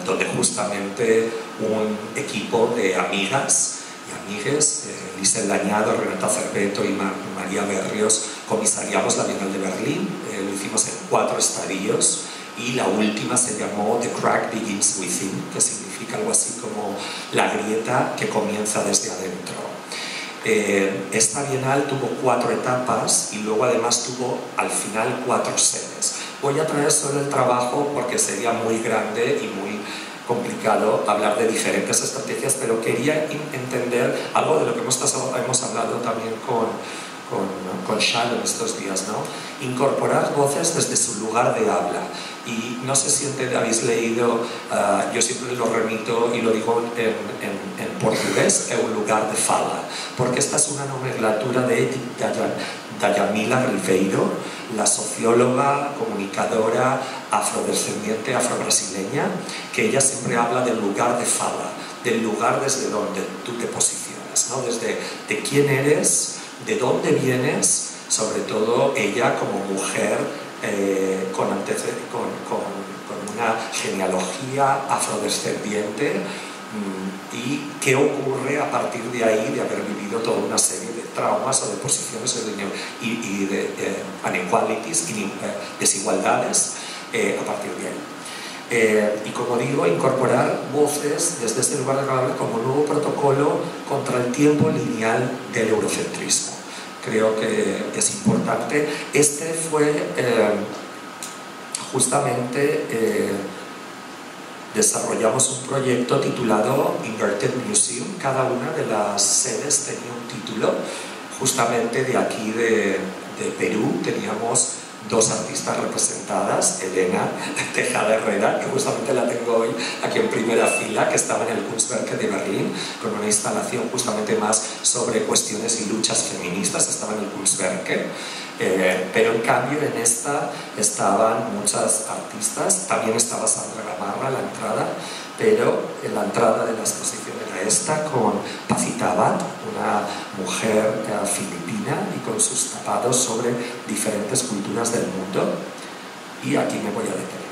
donde justamente un equipo de amigas y amigues, Lisel Dañado, Renata Cerveto y María Berrios, comisariamos la Bienal de Berlín. Lo hicimos en 4 estadios y la última se llamó The Crack Begins Within, que significa algo así como la grieta que comienza desde adentro. Esta bienal tuvo 4 etapas y luego además tuvo al final 4 sedes. Voy a traer solo el trabajo porque sería muy grande y muy complicado hablar de diferentes estrategias, pero quería entender algo de lo que hemos hablado también con Shalom estos días, ¿no? Incorporar voces desde su lugar de habla. Y no sé si habéis leído, yo siempre lo remito y lo digo en portugués, é un lugar de fala, porque esta es una nomenclatura de Edith Dayamila Ribeiro, la socióloga, comunicadora, afrodescendiente, afrobrasileña, que ella siempre habla del lugar de fala, del lugar desde donde tú te posicionas, ¿no? Desde de quién eres, de dónde vienes, sobre todo ella como mujer con una genealogía afrodescendiente, y qué ocurre a partir de ahí, de haber vivido toda una serie de traumas o de posiciones y de inequalities, desigualdades a partir de ahí. Y como digo, incorporar voces desde este lugar de habla como nuevo protocolo contra el tiempo lineal del eurocentrismo. Creo que es importante. Este fue justamente... desarrollamos un proyecto titulado Inverted Museum. Cada una de las sedes tenía un título. Justamente de aquí de Perú teníamos dos artistas representadas, Elena Tejada Herrera, que justamente la tengo hoy aquí en primera fila, que estaba en el Kunstwerke de Berlín, con una instalación justamente más sobre cuestiones y luchas feministas, estaba en el Kunstwerke. Pero en cambio en esta estaban muchas artistas, también estaba Sandra Gamarra a la entrada, pero en la entrada de la exposición era esta, con Pacita Abad, una mujer filipina, y con sus tapados sobre diferentes culturas del mundo. Y aquí me voy a detener.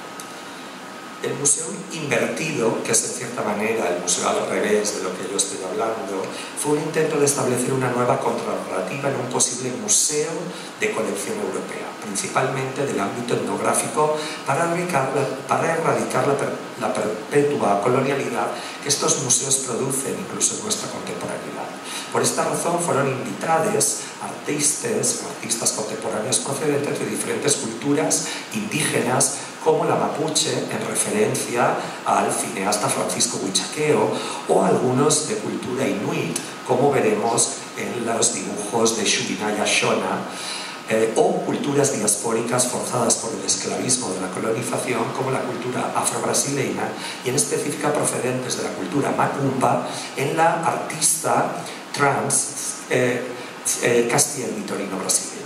El museo invertido, que es en cierta manera el museo al revés de lo que yo estoy hablando, fue un intento de establecer una nueva contrarreativa en un posible museo de colección europea, principalmente del ámbito etnográfico, para erradicar la perpetua colonialidad que estos museos producen incluso en nuestra contemporaneidad. Por esta razón fueron invitados artistas contemporáneos procedentes de diferentes culturas indígenas, como la mapuche, en referencia al cineasta Francisco Huichaqueo, o algunos de cultura inuit, como veremos en los dibujos de Shubinaya Shona, o culturas diaspóricas forzadas por el esclavismo de la colonización, como la cultura afrobrasileña, y en específica procedentes de la cultura macumba, en la artista trans castellano brasileño,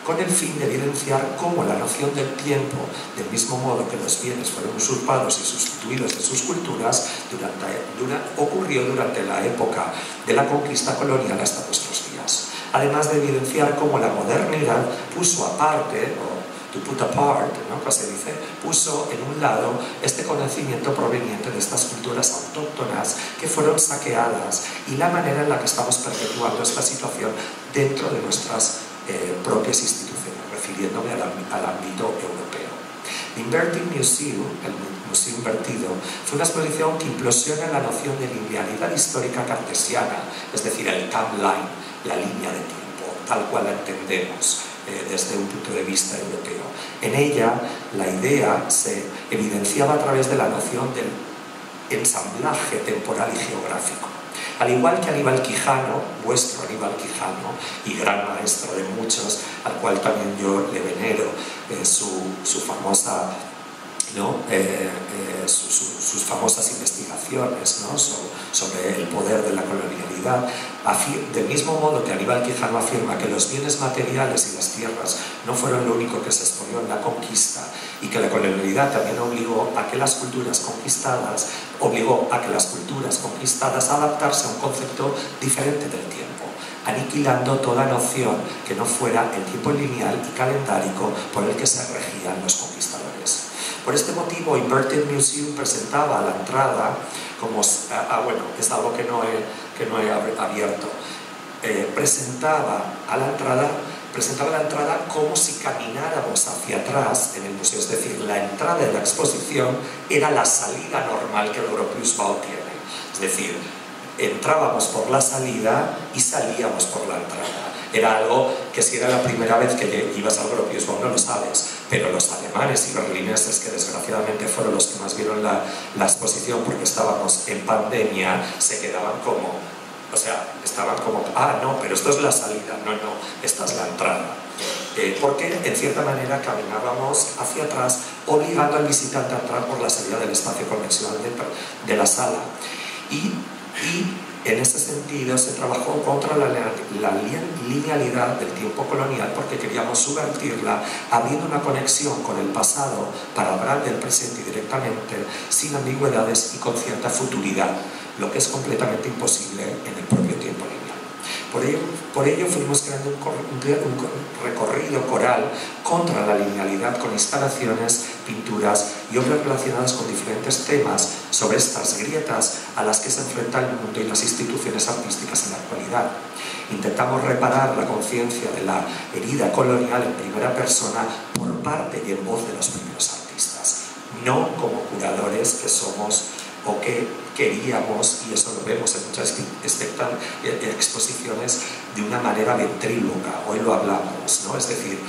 con el fin de evidenciar cómo la noción del tiempo, del mismo modo que los bienes fueron usurpados y sustituidos de sus culturas, ocurrió durante la época de la conquista colonial hasta nuestros días. Además de evidenciar cómo la modernidad puso aparte, o to put apart, ¿no? Que se dice, puso en un lado este conocimiento proveniente de estas culturas autóctonas que fueron saqueadas, y la manera en la que estamos perpetuando esta situación dentro de nuestras propias instituciones, refiriéndome al ámbito europeo. The Inverted Museum, el Museo Invertido, fue una exposición que implosiona la noción de linealidad histórica cartesiana, es decir, el timeline, la línea de tiempo, tal cual la entendemos desde un punto de vista europeo. En ella, la idea se evidenciaba a través de la noción del ensamblaje temporal y geográfico. Al igual que Aníbal Quijano, vuestro Aníbal Quijano, y gran maestro de muchos, al cual también yo le venero, su famosa, ¿no? Sus famosas investigaciones, ¿no? sobre el poder de la colonialidad. Del mismo modo que Aníbal Quijano afirma que los bienes materiales y las tierras no fueron lo único que se expolió en la conquista, y que la colonialidad también obligó a que las culturas conquistadas a adaptarse a un concepto diferente del tiempo, aniquilando toda noción que no fuera el tiempo lineal y calendárico por el que se regían los conquistadores. Por este motivo, Inverted Museum presentaba a la entrada, como, bueno, es algo que no he abierto, presentaba la entrada como si camináramos hacia atrás en el museo, es decir, la entrada de la exposición era la salida normal que el Europaeus-Bau tiene, es decir, entrábamos por la salida y salíamos por la entrada. Era algo que si era la primera vez que ibas al Europaeus-Bau no lo sabes, pero los alemanes y berlineses, que desgraciadamente fueron los que más vieron la exposición porque estábamos en pandemia, se quedaban como, o sea, estaban como, no, pero esto es la salida, no, esta es la entrada. Porque en cierta manera caminábamos hacia atrás, obligando al visitante a entrar por la salida del espacio convencional de la sala. Y En ese sentido, se trabajó contra la linealidad del tiempo colonial porque queríamos subvertirla, abriendo una conexión con el pasado para hablar del presente directamente, sin ambigüedades y con cierta futuridad, lo que es completamente imposible en el propio tiempo lineal. Por ello fuimos creando un recorrido coral contra la linealidad con instalaciones, pinturas y obras relacionadas con diferentes temas sobre estas grietas a las que se enfrenta el mundo y las instituciones artísticas en la actualidad. Intentamos reparar la conciencia de la herida colonial en primera persona por parte y en voz de los primeros artistas, no como curadores que somos o que queríamos, y eso lo vemos en muchas exposiciones, de una manera ventríloca. Hoy lo hablamos, ¿no? Es decir,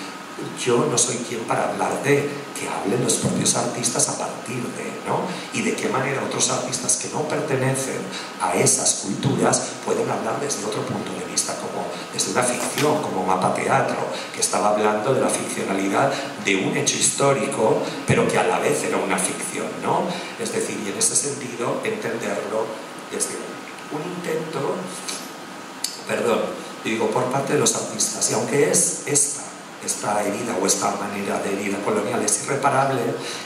yo no soy quien para hablar de, que hablen los propios artistas a partir de, ¿no? Y de qué manera otros artistas que no pertenecen a esas culturas pueden hablar desde otro punto de vista, como desde una ficción, como Mapa Teatro, que estaba hablando de la ficcionalidad de un hecho histórico, pero que a la vez era una ficción, ¿no? Es decir, y en ese sentido entenderlo desde un intento, por parte de los artistas, y aunque es esta herida o esta manera de herida colonial es irreparable,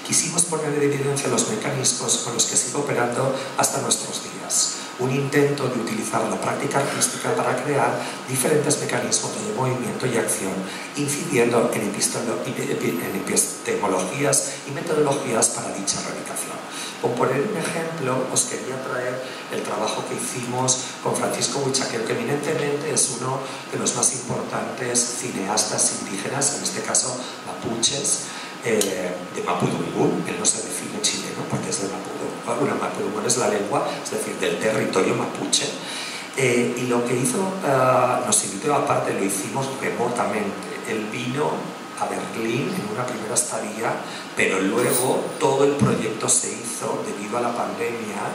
quisimos poner en evidencia los mecanismos con los que sigue operando hasta nuestros días. Un intento de utilizar la práctica artística para crear diferentes mecanismos de movimiento y acción, incidiendo en epistemologías y metodologías para dicha erradicación. Por poner un ejemplo, os quería traer el trabajo que hicimos con Francisco Huichaquel, que eminentemente es uno de los más importantes cineastas indígenas, en este caso mapuches, de Mapudungun. Él no se define chileno porque es de Mapudungun. Mapudungun es la lengua, es decir, del territorio mapuche. Y lo que hizo, nos invitó, aparte lo hicimos remotamente. Él vino a Berlín en una primera estadía, pero luego todo el proyecto se hizo debido a la pandemia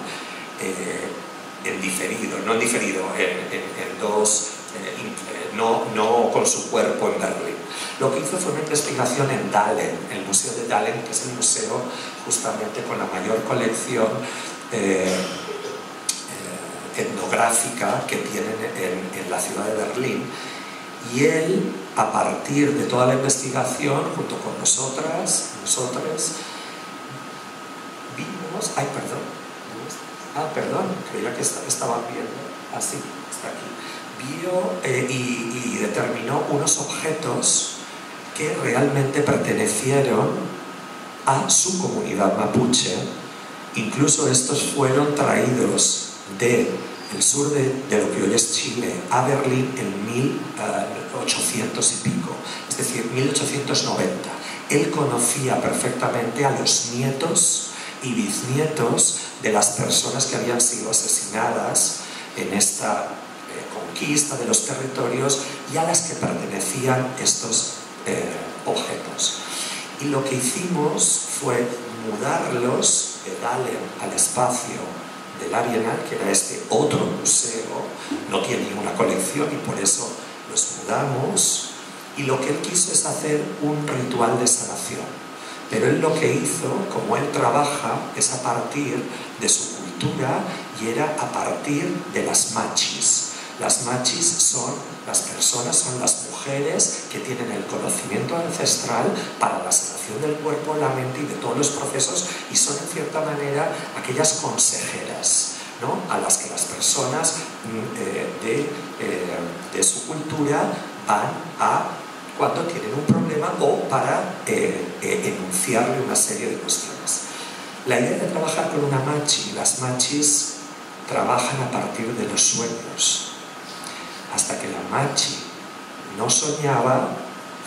en diferido, no con su cuerpo en Berlín. Lo que hizo fue una investigación en Dahlem, el Museo de Dahlem, que es el museo justamente con la mayor colección etnográfica que tienen en la ciudad de Berlín. Y él, a partir de toda la investigación, junto con nosotros, vimos... creía que estaban viendo. Así, está aquí. Vio y determinó unos objetos que realmente pertenecieron a su comunidad mapuche. Incluso estos fueron traídos del sur de lo que hoy es Chile a Berlín en 1800 y pico, es decir, 1890. Él conocía perfectamente a los nietos y bisnietos de las personas que habían sido asesinadas en esta conquista de los territorios y a las que pertenecían estos objetos. Y lo que hicimos fue mudarlos de Dahlem al espacio del Arenal, que era este otro museo. No tiene ninguna colección y por eso los mudamos, y lo que él quiso es hacer un ritual de sanación. Pero él lo que hizo, como él trabaja, es a partir de su cultura y era a partir de las machis. Las machis son las personas, son las mujeres que tienen el conocimiento ancestral para la sanación del cuerpo, la mente y de todos los procesos, y son en cierta manera aquellas consejeras, ¿no?, a las que las personas de su cultura van a cuando tienen un problema o para enunciarle una serie de cuestiones. La idea de trabajar con una machi, las machis trabajan a partir de los sueños. Hasta que la machi no soñaba,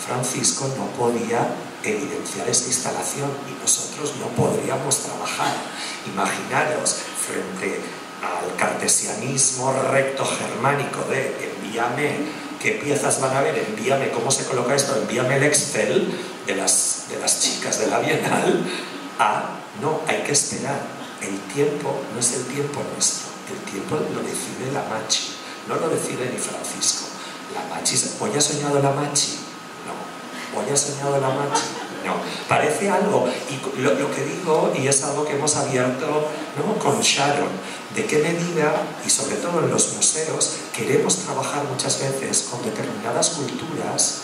Francisco no podía evidenciar esta instalación y nosotros no podríamos trabajar. Imaginaros, frente al cartesianismo recto germánico de envíame qué piezas van a ver, envíame cómo se coloca esto, envíame el Excel de las chicas de la Bienal, no, hay que esperar. El tiempo no es el tiempo nuestro, el tiempo lo decide la machi. No lo decide ni Francisco. La machi, ¿hoy ha soñado la machi? No. ¿Hoy ha soñado la machi? No. Parece algo, y lo que digo, y es algo que hemos abierto, ¿no?, con Sharon, de qué medida, y sobre todo en los museos, queremos trabajar muchas veces con determinadas culturas,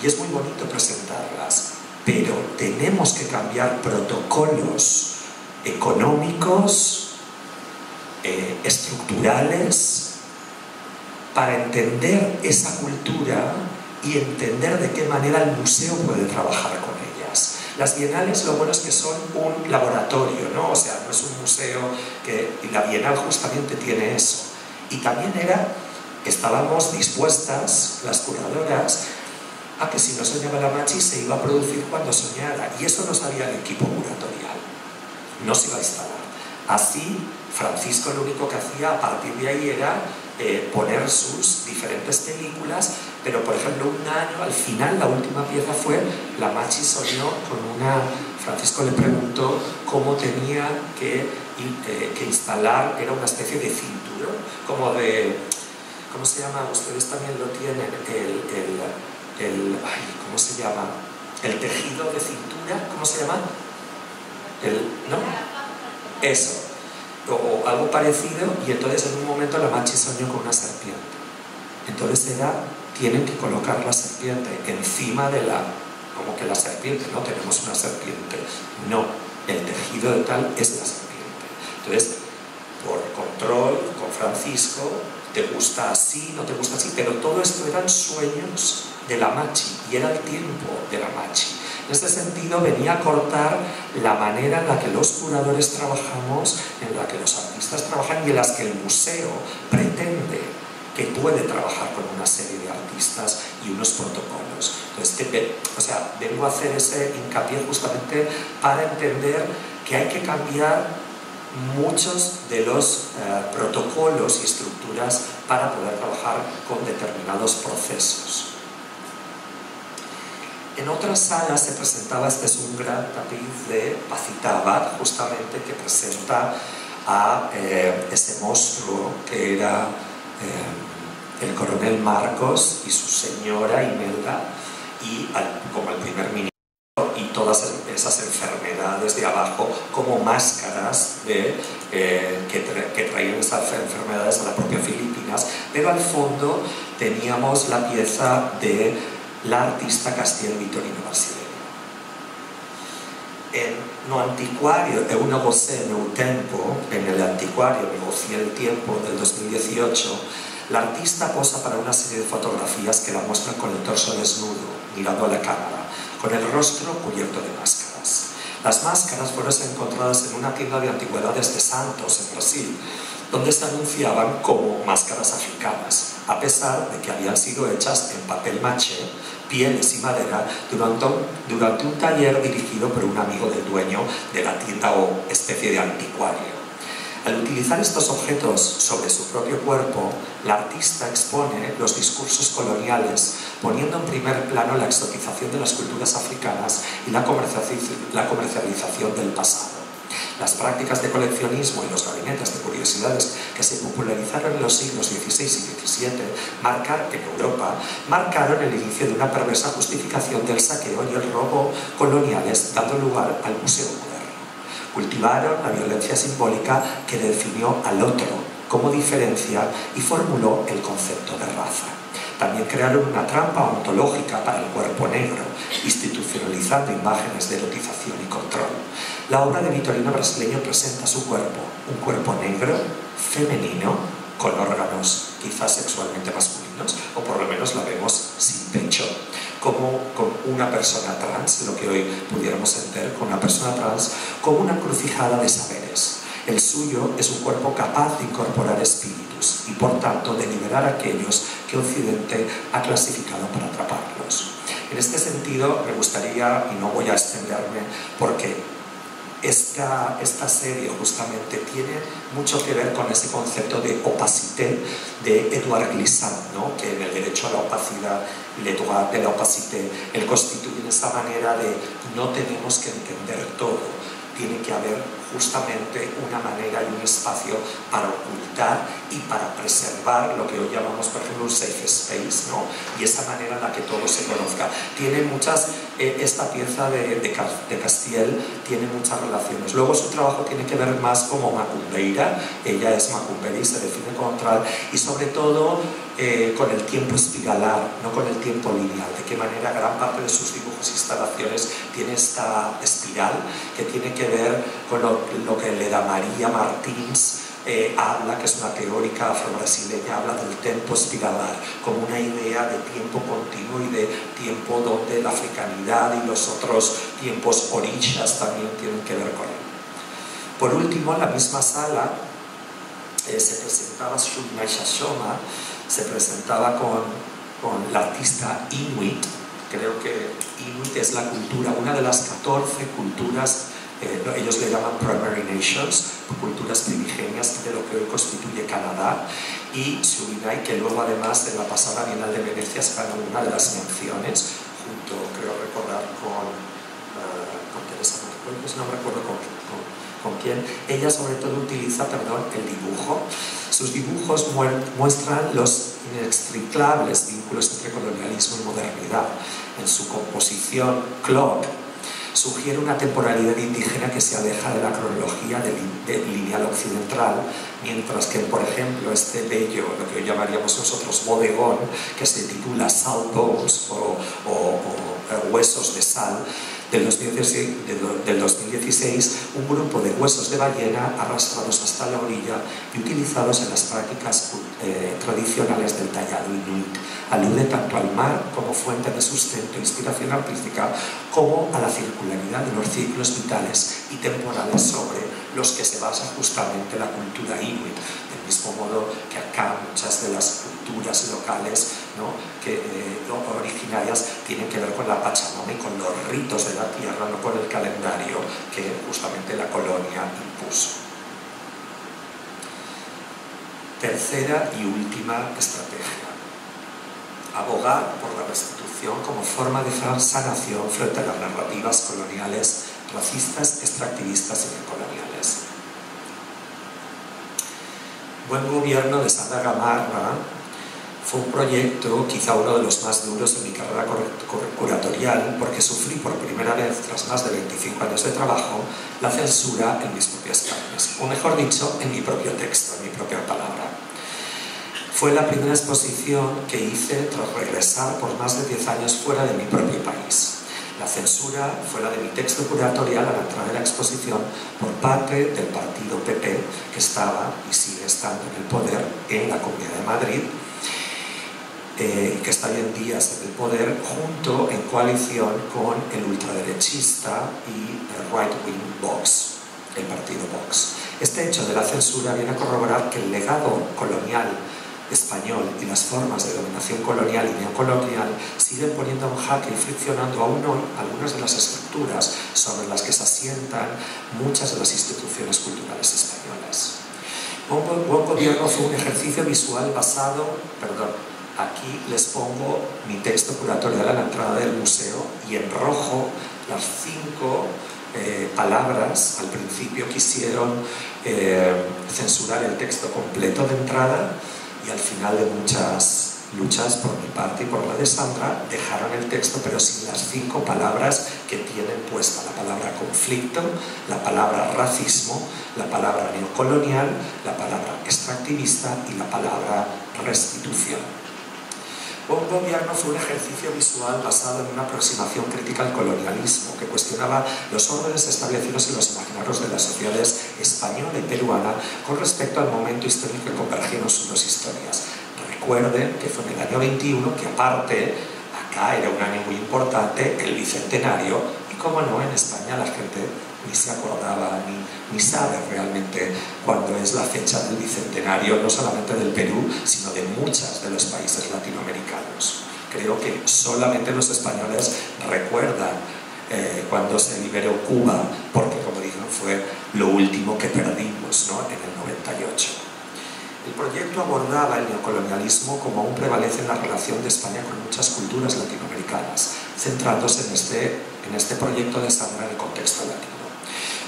y es muy bonito presentarlas, pero tenemos que cambiar protocolos económicos, estructurales, para entender esa cultura y entender de qué manera el museo puede trabajar con ellas. Las bienales, lo bueno es que son un laboratorio, ¿no? O sea, no es un museo y la bienal justamente tiene eso. Y también estábamos dispuestas, las curadoras, a que si no soñaba la Machi se iba a producir cuando soñara, y eso no sabía el equipo curatorial, no se iba a instalar. Así, Francisco lo único que hacía a partir de ahí era poner sus diferentes películas, pero por ejemplo un año, al final, la última pieza fue la Machi soñó con Francisco le preguntó cómo tenía que instalar, era una especie de cinturón, como de, ¿cómo se llama? Ustedes también lo tienen, ¿cómo se llama? El tejido de cintura, ¿cómo se llama? ¿No? Eso, o algo parecido, y entonces en un momento la Machi soñó con una serpiente. Entonces tienen que colocar la serpiente encima de como que la serpiente, no tenemos una serpiente, no, el tejido de tal es la serpiente. Entonces, por control, con Francisco, te gusta así, no te gusta así, pero todo esto eran sueños de la Machi, y era el tiempo de la Machi. En este sentido venía a cortar la manera en la que los curadores trabajamos, en la que los artistas trabajan y en las que el museo pretende que puede trabajar con una serie de artistas y unos protocolos. Entonces, vengo a hacer ese hincapié justamente para entender que hay que cambiar muchos de los protocolos y estructuras para poder trabajar con determinados procesos. En otras salas se presentaba, este es un gran tapiz de Pacita Abad, justamente, que presenta a ese monstruo que era el coronel Marcos y su señora Imelda, y como el primer ministro, y todas esas enfermedades de abajo como máscaras que traían esas enfermedades a la propia Filipinas, pero al fondo teníamos la pieza de la artista Castiel Vitorino brasileña. No anticuario, eu negocié meu tempo, en el anticuario negocié el tiempo del 2018, la artista posa para una serie de fotografías que la muestran con el torso desnudo, mirando a la cámara, con el rostro cubierto de máscaras. Las máscaras fueron encontradas en una tienda de antigüedades de Santos, en Brasil, donde se anunciaban como máscaras africanas, a pesar de que habían sido hechas en papel maché, pieles y madera durante un taller dirigido por un amigo del dueño de la tienda o especie de anticuario. Al utilizar estos objetos sobre su propio cuerpo, la artista expone los discursos coloniales, poniendo en primer plano la exotización de las culturas africanas y la comercialización del pasado. Las prácticas de coleccionismo y los gabinetes de curiosidades que se popularizaron en los siglos XVI y XVII en Europa marcaron el inicio de una perversa justificación del saqueo y el robo coloniales, dando lugar al museo moderno. Cultivaron la violencia simbólica que definió al otro como diferencia y formuló el concepto de raza. También crearon una trampa ontológica para el cuerpo negro, institucionalizando imágenes de erotización y control. La obra de Vitorino brasileño presenta su cuerpo, un cuerpo negro, femenino, con órganos quizás sexualmente masculinos, o por lo menos la vemos sin pecho, como con una persona trans, lo que hoy pudiéramos entender con una persona trans, como una encrucijada de saberes. El suyo es un cuerpo capaz de incorporar espíritus y, por tanto, de liberar a aquellos que Occidente ha clasificado para atraparlos. En este sentido, me gustaría, y no voy a extenderme, porque esta serie justamente tiene mucho que ver con ese concepto de opacité de Edouard Glissant, ¿no? Que en el derecho a la opacidad, le droit de la opacité, él constituye esa manera de no tenemos que entender todo, tiene que haber justamente una manera y un espacio para ocultar y para preservar lo que hoy llamamos, por ejemplo, un safe space, ¿no? Y esa manera en la que todo se conozca. Tiene muchas, esta pieza de Castiel tiene muchas relaciones. Luego su trabajo tiene que ver más como macumbeira, ella es macumberi, se define como tal, y sobre todo con el tiempo espiralar, no con el tiempo lineal, de qué manera gran parte de sus dibujos e instalaciones tiene esta espiral que tiene que ver con lo que Leda María Martins habla, que es una teórica afro-brasileña, habla del tempo espiralar como una idea de tiempo continuo y de tiempo donde la africanidad y los otros tiempos orishas también tienen que ver con él. Por último, en la misma sala se presentaba Shulma Shashoma, se presentaba con la artista Inuit. Creo que Inuit es la cultura, una de las 14 culturas, ellos le llaman Primary Nations, culturas primigenias de lo que hoy constituye Canadá, y Surinay, que luego además en la pasada Bienal de Venecia se ganó una de las menciones, junto, creo recordar, con Teresa Marcos, no recuerdo con quién. Ella sobre todo utiliza, el dibujo. Sus dibujos muestran los inextricables vínculos entre colonialismo y modernidad. En su composición, Clock sugiere una temporalidad indígena que se aleja de la cronología lineal occidental, mientras que, por ejemplo, este bello, lo que hoy llamaríamos nosotros bodegón, que se titula Salt Bones o Huesos de Sal, del 2016, un grupo de huesos de ballena arrastrados hasta la orilla y utilizados en las prácticas tradicionales del tallado inuit. Alude tanto al mar como fuente de sustento e inspiración artística, como a la circularidad de los ciclos vitales y temporales sobre los que se basa justamente la cultura inuit. Del mismo modo que acá muchas de las culturas locales, ¿no?, originarias tienen que ver con la Pachamama y con los ritos de la tierra, no con el calendario que justamente la colonia impuso. Tercera y última estrategia: abogar por la restitución como forma de sanación frente a las narrativas coloniales, racistas, extractivistas y neocoloniales. Buen Gobierno de Sandra Gamarra fue un proyecto, quizá uno de los más duros de mi carrera curatorial, porque sufrí por primera vez, tras más de 25 años de trabajo, la censura en mis propias carnes, o mejor dicho, en mi propio texto, en mi propia palabra. Fue la primera exposición que hice tras regresar por más de 10 años fuera de mi propio país. La censura fue la de mi texto curatorial a la entrada de la exposición por parte del partido PP, que estaba y sigue estando en el poder en la Comunidad de Madrid, que está hoy en día en el poder, junto en coalición con el ultraderechista y el right-wing Vox, el partido Vox. Este hecho de la censura viene a corroborar que el legado colonial español y las formas de dominación colonial y neocolonial siguen poniendo en jaque y friccionando aún hoy algunas de las estructuras sobre las que se asientan muchas de las instituciones culturales españolas. Buen Gobierno fue un ejercicio visual basado, aquí les pongo mi texto curatorial a la entrada del museo, y en rojo las 5 palabras. Al principio quisieron censurar el texto completo de entrada, y al final de muchas luchas por mi parte y por la de Sandra, dejaron el texto pero sin las 5 palabras que tienen puesta: la palabra conflicto, la palabra racismo, la palabra neocolonial, la palabra extractivista y la palabra restitución. Buen Gobierno fue un ejercicio visual basado en una aproximación crítica al colonialismo, que cuestionaba los órdenes establecidos en los imaginarios de las sociedades española y peruana con respecto al momento histórico que convergieron sus dos historias. Recuerden que fue en el año 21, que aparte, acá era un año muy importante, el Bicentenario, y como no, en España la gente ni se acordaba ni sabe realmente cuándo es la fecha del Bicentenario, no solamente del Perú, sino de muchos de los países latinoamericanos. Creo que solamente los españoles recuerdan cuando se liberó Cuba, porque, como dijeron, fue lo último que perdimos, ¿no?, en el 98. El proyecto abordaba el neocolonialismo como aún prevalece en la relación de España con muchas culturas latinoamericanas, centrándose en este proyecto de Sandra en el contexto latino.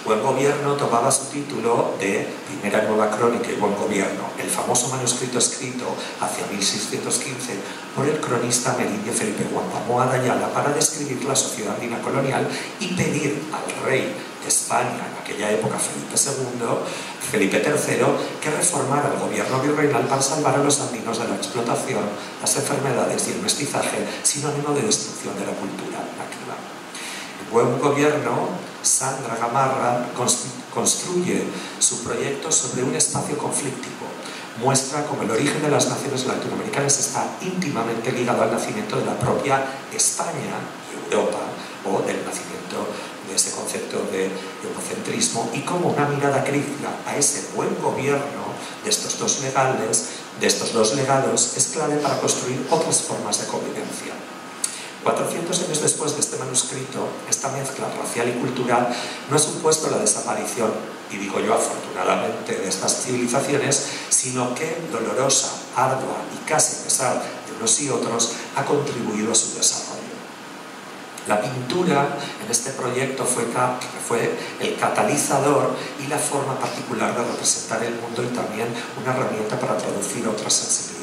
Buen Gobierno tomaba su título de Primera Nueva Crónica y Buen Gobierno, el famoso manuscrito escrito hacia 1615 por el cronista amerindio Felipe Guampamoa de Ayala para describir la sociedad andina colonial y pedir al rey de España en aquella época, Felipe III, que reformara el gobierno virreinal para salvar a los andinos de la explotación, las enfermedades y el mestizaje, sinónimo de destrucción de la cultura nativa. El Buen Gobierno, Sandra Gamarra construye su proyecto sobre un espacio conflictivo. Muestra cómo el origen de las naciones latinoamericanas está íntimamente ligado al nacimiento de la propia España y Europa, o del nacimiento de ese concepto de eurocentrismo, y como una mirada crítica a ese buen gobierno de estos dos legados es clave para construir otras formas de convivencia. 400 años después de este manuscrito, esta mezcla racial y cultural no ha supuesto la desaparición, y digo yo afortunadamente, de estas civilizaciones, sino que dolorosa, ardua y casi a pesar de unos y otros, ha contribuido a su desarrollo. La pintura en este proyecto fue el catalizador y la forma particular de representar el mundo, y también una herramienta para traducir otras sensibilidades.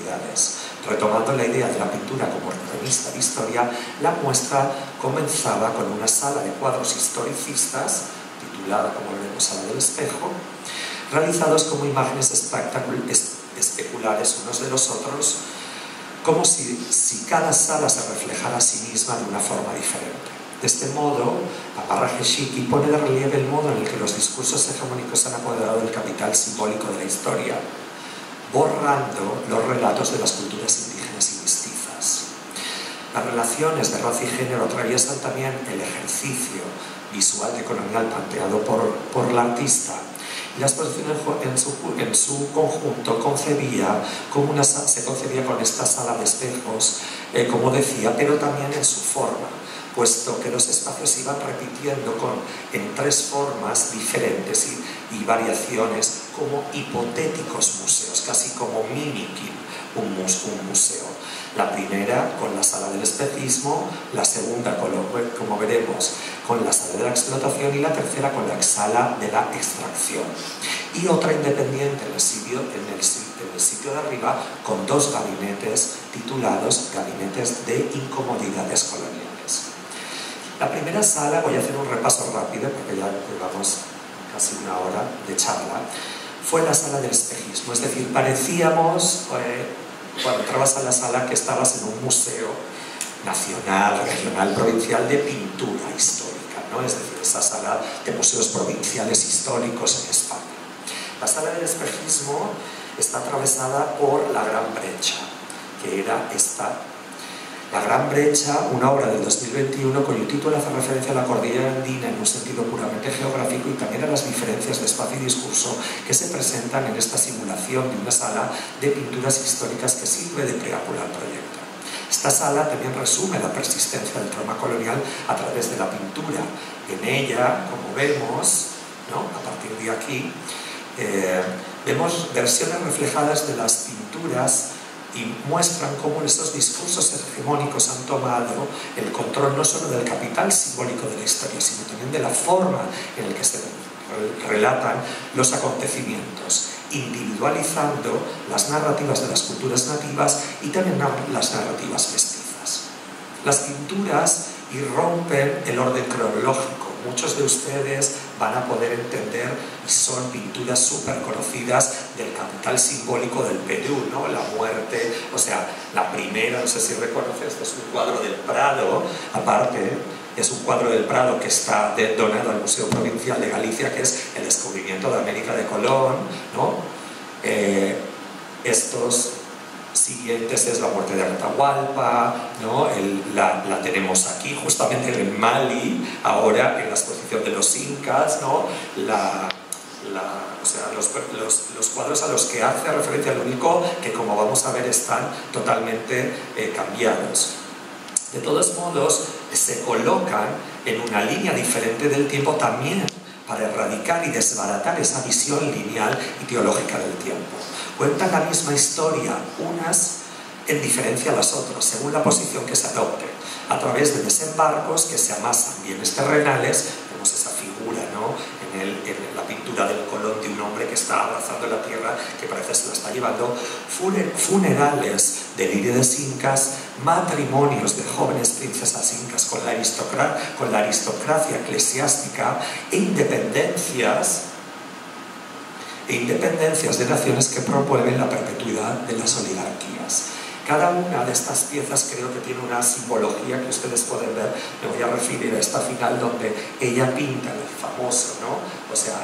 Retomando la idea de la pintura como revista de historia, la muestra comenzaba con una sala de cuadros historicistas, titulada, como veremos, Sala del Espejo, realizados como imágenes especulares unos de los otros, como si cada sala se reflejara a sí misma de una forma diferente. De este modo, Gamarra Gesicki pone de relieve el modo en el que los discursos hegemónicos han apoderado del capital simbólico de la historia, borrando los relatos de las culturas indígenas y mestizas. Las relaciones de raza y género atraviesan también el ejercicio visual de colonial planteado por la artista. Y la exposición en su conjunto se concebía con esta sala de espejos, como decía, pero también en su forma, puesto que los espacios iban repitiendo en tres formas diferentes y variaciones, como hipotéticos museos, casi como mimicking un museo. La primera con la sala del espejismo, la segunda, como veremos, con la sala de la explotación, y la tercera con la sala de la extracción. Y otra independiente en el sitio de arriba, con dos gabinetes titulados Gabinetes de Incomodidades Coloniales. La primera sala, voy a hacer un repaso rápido porque ya llevamos casi una hora de charla, fue la sala del espejismo, es decir, parecíamos cuando entrabas a la sala que estabas en un museo nacional, regional, provincial de pintura histórica, ¿no? Es decir, esa sala de museos provinciales históricos en España. La sala del espejismo está atravesada por la Gran Brecha, que era esta. La Gran Brecha, una obra del 2021 cuyo título hace referencia a la cordillera andina en un sentido puramente geográfico, y también a las diferencias de espacio y discurso que se presentan en esta simulación de una sala de pinturas históricas que sirve de preámbulo al proyecto. Esta sala también resume la persistencia del trauma colonial a través de la pintura. En ella, como vemos, ¿no?, a partir de aquí, vemos versiones reflejadas de las pinturas y muestran cómo esos discursos hegemónicos han tomado el control no solo del capital simbólico de la historia, sino también de la forma en la que se relatan los acontecimientos, individualizando las narrativas de las culturas nativas y también las narrativas mestizas. Las pinturas irrompen el orden cronológico. Muchos de ustedes van a poder entender, y son pinturas súper conocidas del capital simbólico del Perú, ¿no? La muerte, o sea, la primera, no sé si reconoces, este es un cuadro del Prado, aparte, es un cuadro del Prado que está donado al Museo Provincial de Galicia, que es el descubrimiento de América de Colón, ¿no? Estos siguientes es la muerte de Atahualpa, ¿no? La tenemos aquí, justamente en Mali, ahora en la exposición de los incas, ¿no? O sea, los cuadros a los que hace referencia, lo único que, como vamos a ver, están totalmente cambiados. De todos modos, se colocan en una línea diferente del tiempo también para erradicar y desbaratar esa visión lineal y teológica del tiempo. Cuentan la misma historia, unas en diferencia a las otras, según la posición que se adopte, a través de desembarcos que se amasan bienes terrenales, vemos esa figura, ¿no?, en en la pintura del Colón de un hombre que está abrazando la tierra, que parece se la está llevando, funerales de líderes incas, matrimonios de jóvenes princesas incas con la aristocracia eclesiástica e independencias de naciones que promueven la perpetuidad de las oligarquías. Cada una de estas piezas creo que tiene una simbología que ustedes pueden ver. Me voy a referir a esta final donde ella pinta el famoso, ¿no? O sea,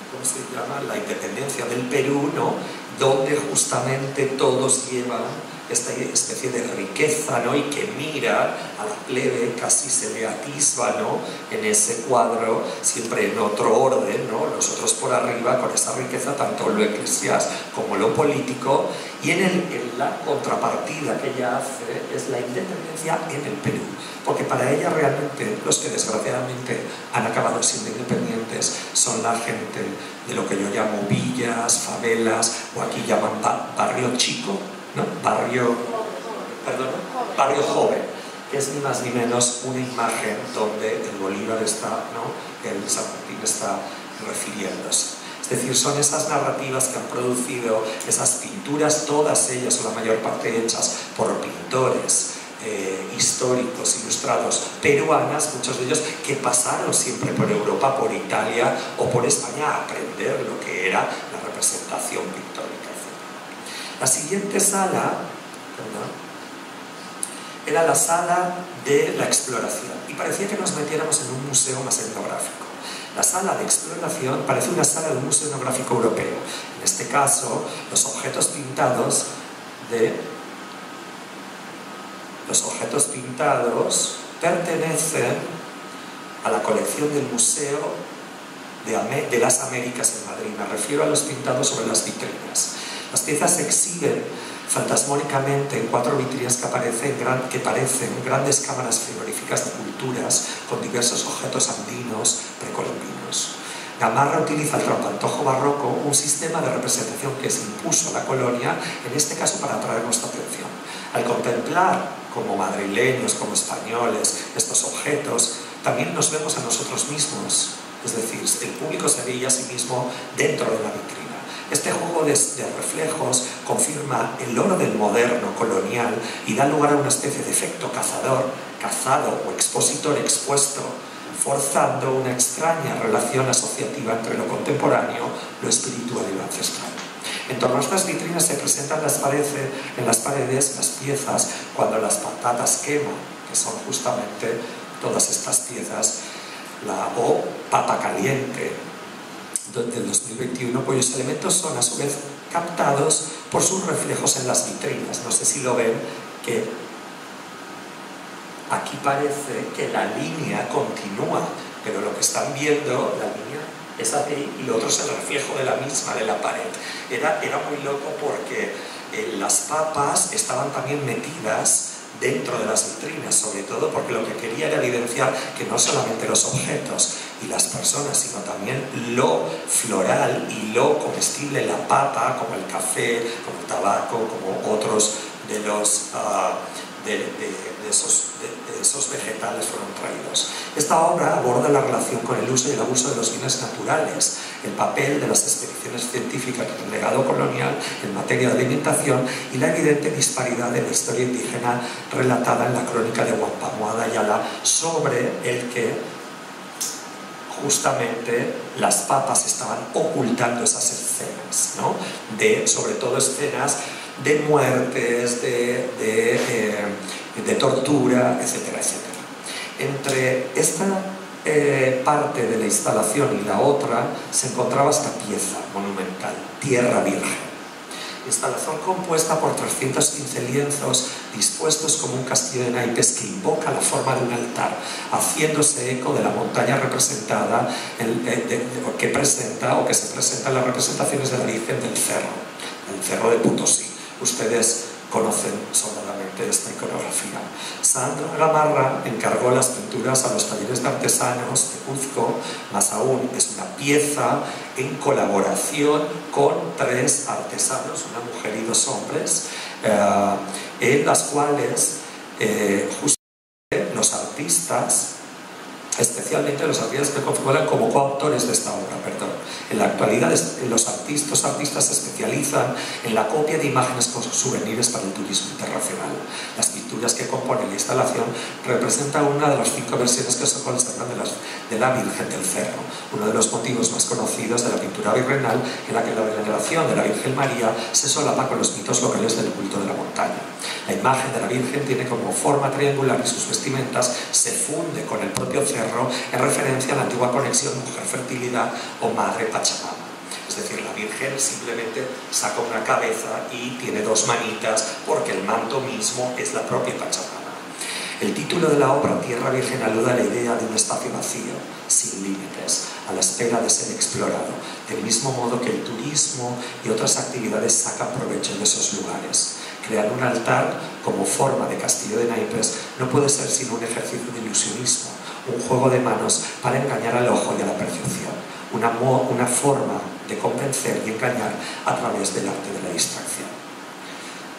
¿cómo se llama? La independencia del Perú, ¿no? Donde justamente todos llevan esta especie de riqueza, ¿no? Y que mira a la plebe, casi se le atisba, ¿no? En ese cuadro, siempre en otro orden, ¿no? Nosotros por arriba, con esa riqueza, tanto lo eclesiástico como lo político, y en la contrapartida que ella hace es la independencia en el Perú, porque para ella realmente los que desgraciadamente han acabado siendo independientes son la gente de lo que yo llamo villas, favelas, o aquí llaman barrio chico, ¿no? Barrio joven, que es ni más ni menos una imagen donde el Bolívar está, ¿no? El San Martín está refiriéndose. Es decir, son esas narrativas que han producido esas pinturas, todas ellas o la mayor parte hechas por pintores históricos, ilustrados, peruanas, muchos de ellos que pasaron siempre por Europa, por Italia o por España a aprender lo que era la representación pictórica. La siguiente sala era la sala de la exploración y parecía que nos metiéramos en un museo más etnográfico. La sala de exploración parece una sala de un museo etnográfico europeo. En este caso, los objetos pintados pertenecen a la colección del Museo de las Américas en Madrid. Me refiero a los pintados sobre las vitrinas. Las piezas se exhiben fantasmóricamente en 4 vitrinas que parecen grandes cámaras frigoríficas de culturas con diversos objetos andinos precolombinos. Gamarra utiliza el trampantojo barroco, un sistema de representación que se impuso a la colonia, en este caso para atraer nuestra atención. Al contemplar, como madrileños, como españoles, estos objetos, también nos vemos a nosotros mismos, es decir, el público se veía a sí mismo dentro de la vitrina. Este juego de reflejos confirma el orden moderno colonial y da lugar a una especie de efecto cazado o expositor expuesto, forzando una extraña relación asociativa entre lo contemporáneo, lo espiritual y lo ancestral. En torno a estas vitrinas se presentan en las paredes las piezas cuando las patatas queman, que son justamente todas estas piezas, o papa caliente, del 2021, cuyos elementos son a su vez captados por sus reflejos en las vitrinas. No sé si lo ven, que aquí parece que la línea continúa, pero lo que están viendo, la línea es aquí y lo otro es el reflejo de la misma, de la pared. Era muy loco porque las papas estaban también metidas dentro de las vitrinas, sobre todo porque lo que quería era evidenciar que no solamente los objetos y las personas, sino también lo floral y lo comestible, la papa, como el café, como el tabaco, como otros de esos vegetales fueron traídos. Esta obra aborda la relación con el uso y el abuso de los bienes naturales, el papel de las expediciones científicas en el legado colonial en materia de alimentación y la evidente disparidad de la historia indígena relatada en la crónica de Wampamuada Ayala, sobre el que justamente las papas estaban ocultando esas escenas, ¿no? Sobre todo escenas de muertes, de tortura, etcétera, etcétera. Entre esta parte de la instalación y la otra se encontraba esta pieza monumental, Tierra Virgen. Instalación compuesta por 315 lienzos dispuestos como un castillo de naipes que invoca la forma de un altar, haciéndose eco de la montaña representada, que se presenta en las representaciones de la Virgen del Cerro, el Cerro de Potosí. Ustedes conocen sobradamente esta iconografía. Sandra Gamarra encargó las pinturas a los talleres de artesanos de Cuzco, más aún es una pieza en colaboración con 3 artesanos, una mujer y 2 hombres, en las cuales justamente los artistas especialmente los artistas que configuran como coautores de esta obra. En la actualidad los artistas se especializan en la copia de imágenes como souvenirs para el turismo internacional. Las pinturas que componen la instalación representan una de las 5 versiones que se conservan de la Virgen del Cerro, uno de los motivos más conocidos de la pintura virreinal, en la que la veneración de la Virgen María se solapa con los mitos locales del culto de la montaña. La imagen de la Virgen tiene como forma triangular y sus vestimentas se funde con el propio cerro en referencia a la antigua conexión mujer-fertilidad o madre Pachamama. Es decir, la Virgen simplemente saca una cabeza y tiene 2 manitas porque el manto mismo es la propia Pachamama. El título de la obra, Tierra Virgen, alude a la idea de un espacio vacío, sin límites, a la espera de ser explorado, del mismo modo que el turismo y otras actividades sacan provecho de esos lugares. Crear un altar como forma de castillo de naipes no puede ser sino un ejercicio de ilusionismo, un juego de manos para engañar al ojo y a la percepción, una forma de convencer y engañar a través del arte de la distracción.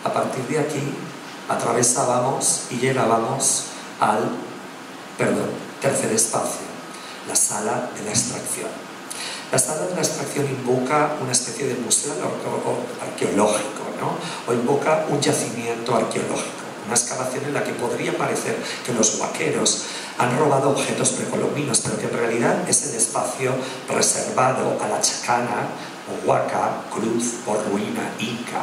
A partir de aquí atravesábamos y llegábamos al tercer espacio, la sala de la extracción. La sala de la extracción invoca una especie de museo arqueológico, ¿no? O invoca un yacimiento arqueológico, una excavación en la que podría parecer que los vaqueros han robado objetos precolombinos, pero que en realidad es el espacio reservado a la chacana, o huaca, cruz o ruina inca.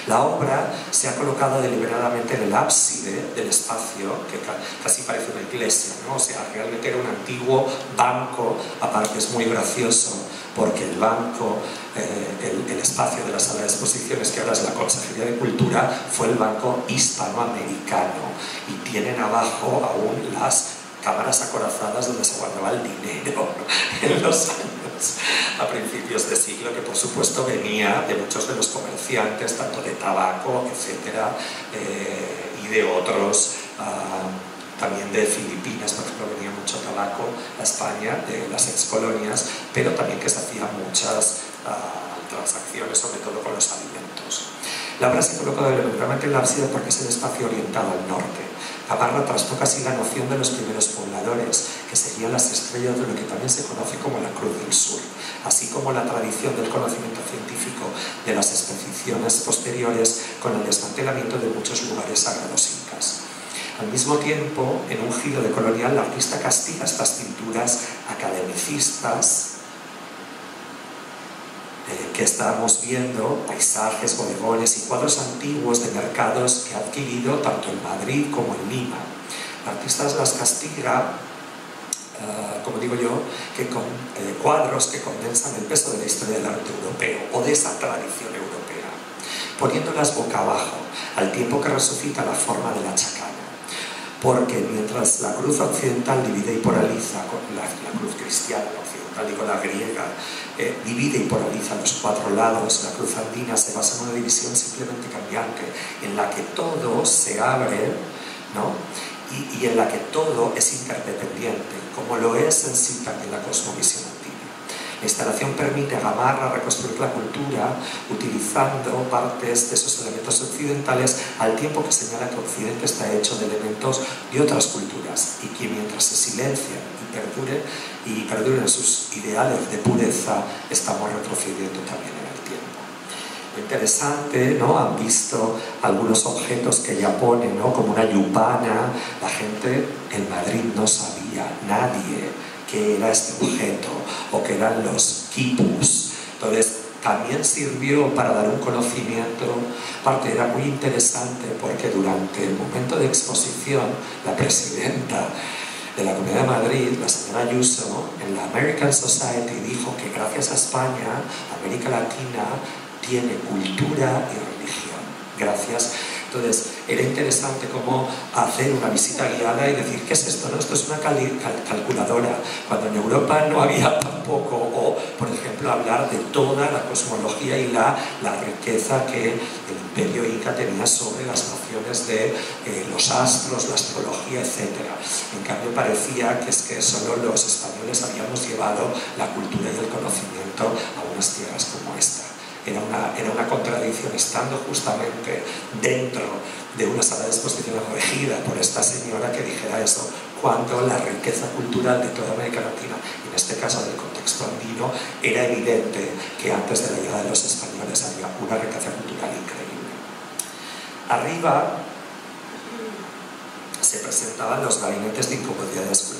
La obra se ha colocado deliberadamente en el ábside del espacio, que casi parece una iglesia, ¿no? O sea, realmente era un antiguo banco, aparte es muy gracioso, porque el banco, el espacio de la sala de exposiciones, que ahora es la Consejería de Cultura, fue el Banco Hispanoamericano, y tienen abajo aún las cámaras acorazadas donde se guardaba el dinero en los años a principios de siglo, que por supuesto venía de muchos de los comerciantes, tanto de tabaco, etcétera, y de otros, también de Filipinas, por ejemplo, venía mucho tabaco a España, de las excolonias, pero también que se hacían muchas transacciones, sobre todo con los alimentos. La obra se colocó deliberadamente en el ábside porque es el espacio orientado al norte. Gamarra trastocó así la noción de los primeros pobladores, que seguían las estrellas de lo que también se conoce como la Cruz del Sur, así como la tradición del conocimiento científico de las expediciones posteriores con el desmantelamiento de muchos lugares sagrados incas. Al mismo tiempo, en un giro de colonial, el artista castiga estas pinturas academicistas que estábamos viendo, paisajes, bodegones y cuadros antiguos de mercados que ha adquirido tanto en Madrid como en Lima. El artista las castiga, como digo yo, con cuadros que condensan el peso de la historia del arte europeo o de esa tradición europea, poniéndolas boca abajo, al tiempo que resucita la forma de la chacana. Porque mientras la cruz occidental divide y polariza, la cruz cristiana, la occidental, digo la griega, divide y polariza los 4 lados, la cruz andina se basa en una división simplemente cambiante, en la que todo se abre, ¿no? y en la que todo es interdependiente, como lo es en sí también la cosmovisión antigua. La instalación permite a Gamarra reconstruir la cultura utilizando partes de esos elementos occidentales, al tiempo que señala que Occidente está hecho de elementos de otras culturas y que mientras se silencian y perduren sus ideales de pureza, estamos retrocediendo también en el tiempo. Lo interesante, ¿no? Han visto algunos objetos que ella pone, ¿no? Como una yupana. La gente en Madrid no sabía, nadie, qué era este objeto o qué eran los quipus. Entonces también sirvió para dar un conocimiento. Aparte era muy interesante porque durante el momento de exposición la presidenta de la Comunidad de Madrid, la señora Ayuso, en la American Society dijo que gracias a España, América Latina tiene cultura y religión. Gracias. Entonces, era interesante cómo hacer una visita guiada y decir, ¿qué es esto? ¿No? Esto es una calculadora, cuando en Europa no había tampoco, o, por ejemplo, hablar de toda la cosmología y la riqueza que el imperio inca tenía sobre las nociones de los astros, la astrología, etc. En cambio, parecía que es que solo los españoles habíamos llevado la cultura y el conocimiento a unas tierras como esta. Era una contradicción, estando justamente dentro de una sala de exposiciones regida por esta señora, que dijera eso cuando la riqueza cultural de toda América Latina, en este caso del contexto andino, era evidente que antes de la llegada de los españoles había una riqueza cultural increíble. Arriba se presentaban los gabinetes de incomodidades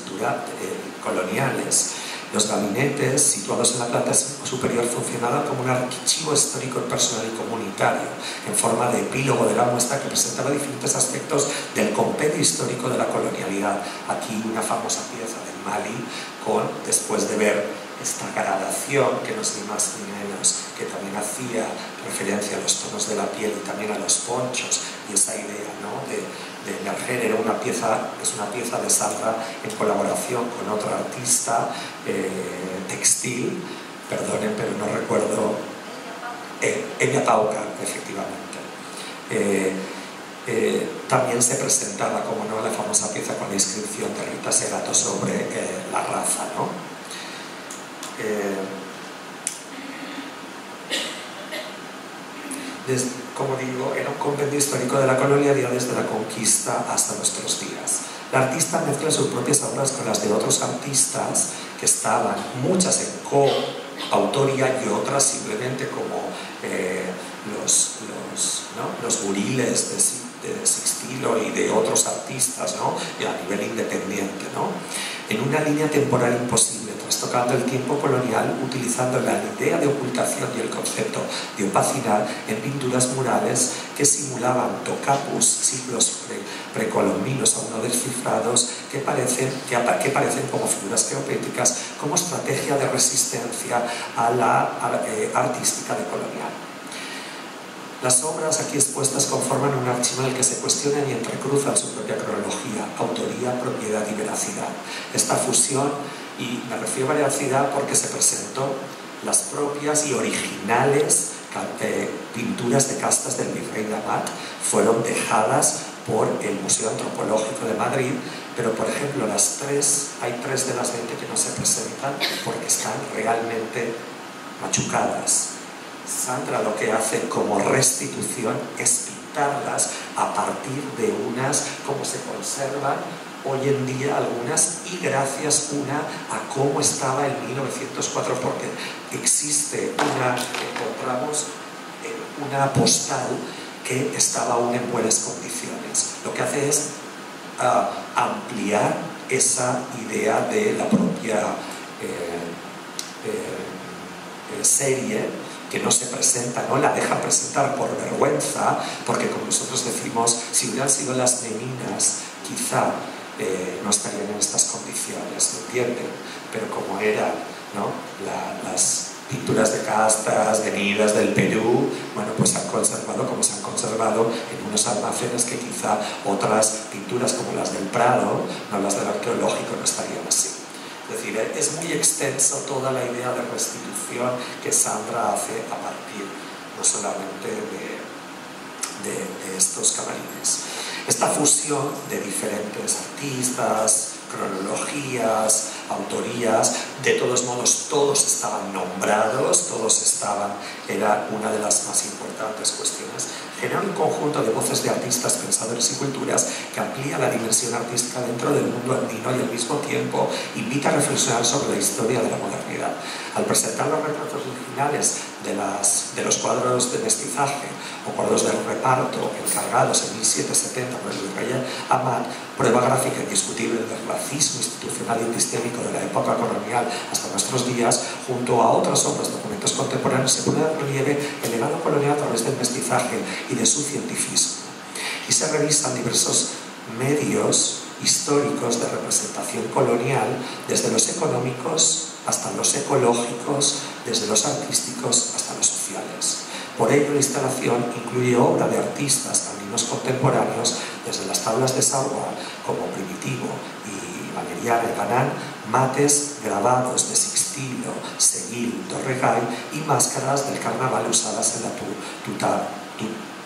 coloniales. Los gabinetes, situados en la planta superior, funcionaban como un archivo histórico personal y comunitario, en forma de epílogo de la muestra que presentaba diferentes aspectos del compendio histórico de la colonialidad. Aquí una famosa pieza del Mali, después de ver esta gradación, que no es ni más ni menos, que también hacía referencia a los tonos de la piel y también a los ponchos, y esa idea, ¿no?, de emerger. Es una pieza de Sandra en colaboración con otra artista textil, perdonen, pero no recuerdo, Enya Pauca, efectivamente. También se presentaba, como no, la famosa pieza con la inscripción de Rita Segato sobre la raza, ¿no? Como digo, era un compendio histórico de la colonialidad desde la conquista hasta nuestros días. La artista mezcla sus propias obras con las de otros artistas que estaban, muchas en coautoría y otras simplemente como los buriles de Sixtilo y de otros artistas, ¿no?, y a nivel independiente, ¿no?, en una línea temporal imposible, trastocando el tiempo colonial, utilizando la idea de ocultación y el concepto de opacidad en pinturas murales que simulaban tocapus, siglos precolombinos aún no descifrados, que parecen como figuras geométricas, como estrategia de resistencia a la artística decolonial. Las obras aquí expuestas conforman un archivo en el que se cuestionan y entrecruzan su propia cronología, autoría, propiedad y veracidad. Esta fusión, y me refiero a veracidad porque se presentó las propias y originales pinturas de castas del virrey de Amat, fueron dejadas por el Museo Antropológico de Madrid, pero por ejemplo hay 3 de las 20 que no se presentan porque están realmente machucadas. Sandra lo que hace como restitución es pintarlas a partir de unas, como se conservan hoy en día algunas, y gracias a cómo estaba en 1904, porque encontramos una postal que estaba aún en buenas condiciones. Lo que hace es ampliar esa idea de la propia serie, que no se presenta, no la deja presentar por vergüenza, porque como nosotros decimos, si hubieran sido las meninas, quizá no estarían en estas condiciones, ¿me entienden? Pero como eran, ¿no?, las pinturas de castas venidas del Perú, bueno, pues se han conservado como se han conservado en unos almacenes que quizá otras pinturas como las del Prado, no las del arqueológico, no estarían así. Es decir, es muy extenso toda la idea de restitución que Sandra hace a partir no solamente de estos camarines. Esta fusión de diferentes artistas, cronologías, autorías, de todos modos todos estaban nombrados, era una de las más importantes cuestiones, genera un conjunto de voces de artistas, pensadores y culturas que amplía la dimensión artística dentro del mundo andino y al mismo tiempo invita a reflexionar sobre la historia de la modernidad. Al presentar los retratos originales de los cuadros de mestizaje o cuadros del reparto encargados en 1770 por el virrey Amat, prueba gráfica indiscutible del racismo institucional y epistémico de la época colonial hasta nuestros días, junto a otras obras, documentos contemporáneos, se pone de relieve el legado colonial a través del mestizaje y de su cientificismo. Y se revisan diversos medios históricos de representación colonial, desde los económicos hasta los ecológicos, desde los artísticos hasta los sociales. Por ello, la instalación incluye obra de artistas andinos contemporáneos, desde las tablas de Sagua, como Primitivo y Valeriana y Banán, mates grabados de Sixtilo, Seguil, Torregay y máscaras del carnaval usadas en la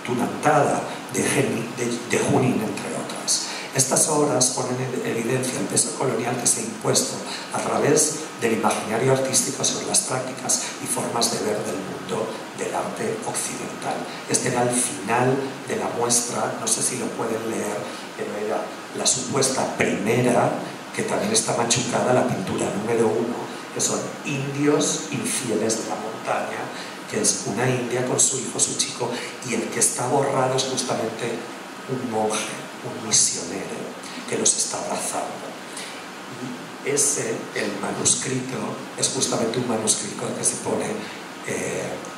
tunantada de Junín, entre otras. Estas obras ponen en evidencia el peso colonial que se ha impuesto a través del imaginario artístico sobre las prácticas y formas de ver del mundo del arte occidental. Este era el final de la muestra, no sé si lo pueden leer, pero era la supuesta primera, que también está machucada, la pintura número 1, que son indios infieles de la montaña, que es una india con su hijo, su chico, y el que está borrado es justamente un monje, un misionero, que los está abrazando. Y ese, el manuscrito, es justamente un manuscrito que se pone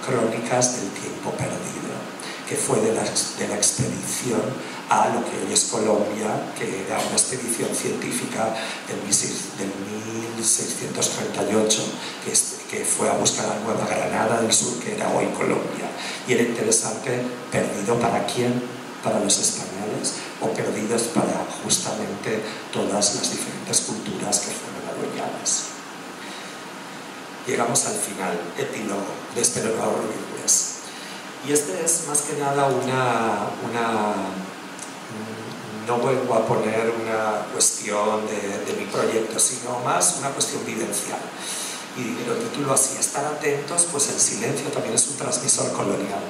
Crónicas del tiempo perdido, que fue de la expedición a lo que hoy es Colombia, que era una expedición científica del 1638, que fue a buscar a Nueva Granada del Sur, que era hoy Colombia. Y era interesante, perdido para quién, para los españoles, o perdidos para justamente todas las diferentes culturas que fueron adueñadas. Llegamos al final, epílogo de este nuevo Rubicures. Y este es más que nada no vuelvo a poner una cuestión de mi proyecto, sino más una cuestión vivencial. Y lo titulo así: estar atentos, pues el silencio también es un transmisor colonial.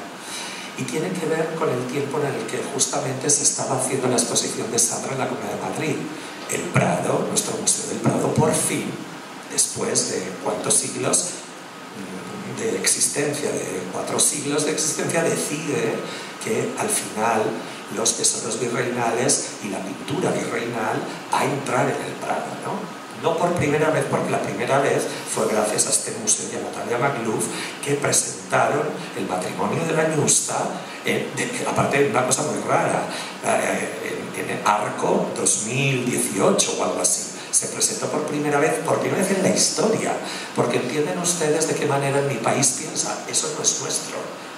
Y tiene que ver con el tiempo en el que justamente se estaba haciendo la exposición de Sandra en la Comunidad de Madrid. El Prado, nuestro Museo del Prado, por fin, después de cuántos siglos de existencia, de 4 siglos de existencia, decide que al final los tesoros virreinales y la pintura virreinal va a entrar en el Prado, ¿no? No por primera vez, porque la primera vez fue gracias a este museo y a Natalia Magluf, que presentaron el matrimonio de la Ñusta, aparte de una cosa muy rara, en Arco 2018 o algo así. Se presentó por primera vez en la historia, porque entienden ustedes de qué manera en mi país piensa: eso no es nuestro,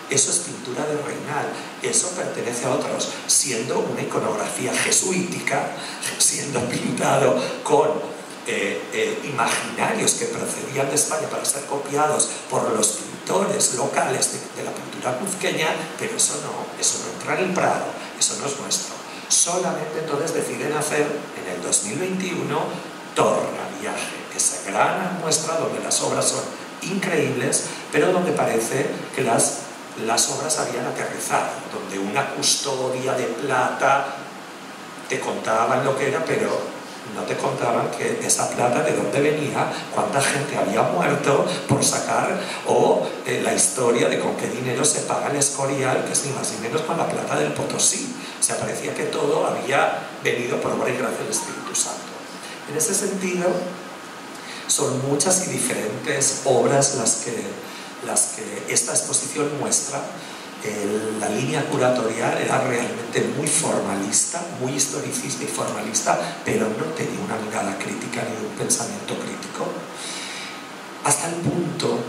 eso es pintura virreinal, eso pertenece a otros, siendo una iconografía jesuítica, siendo pintado con imaginarios que procedían de España para ser copiados por los pintores locales de la pintura cuzqueña, pero eso no entra en el Prado, eso no es nuestro. Solamente entonces deciden hacer en el 2021 Tornaviaje, esa gran muestra donde las obras son increíbles, pero donde parece que las obras habían aterrizado, donde una custodia de plata te contaban lo que era, pero no te contaban que esa plata de dónde venía, cuánta gente había muerto por sacar, o la historia de con qué dinero se paga el Escorial, que es ni más ni menos con la plata del Potosí. O sea, parecía que todo había venido por obra y gracia del Espíritu Santo. En ese sentido, son muchas y diferentes obras las que esta exposición muestra. La línea curatorial era realmente muy formalista, muy historicista y formalista, pero no tenía una mirada crítica ni un pensamiento crítico. Hasta el punto,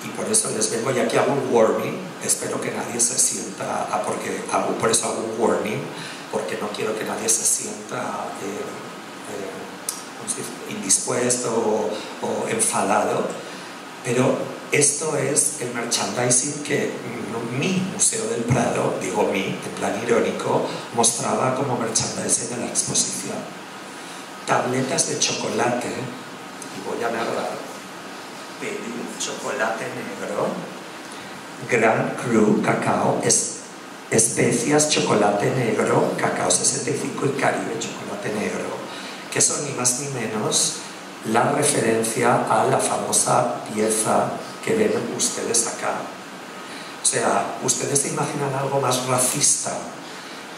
y por eso les vengo, ya que hago un warning, espero que nadie se sienta, por eso hago un warning, porque no quiero que nadie se sienta indispuesto o enfadado, pero esto es el merchandising que mi Museo del Prado, digo mi, en plan irónico, mostraba como merchandising de la exposición. Tabletas de chocolate, y voy a narrar: Pedí chocolate negro, Grand Cru cacao, especias chocolate negro, cacao 65 y Caribe chocolate negro, que son ni más ni menos la referencia a la famosa pieza que ven ustedes acá. O sea, ustedes se imaginan algo más racista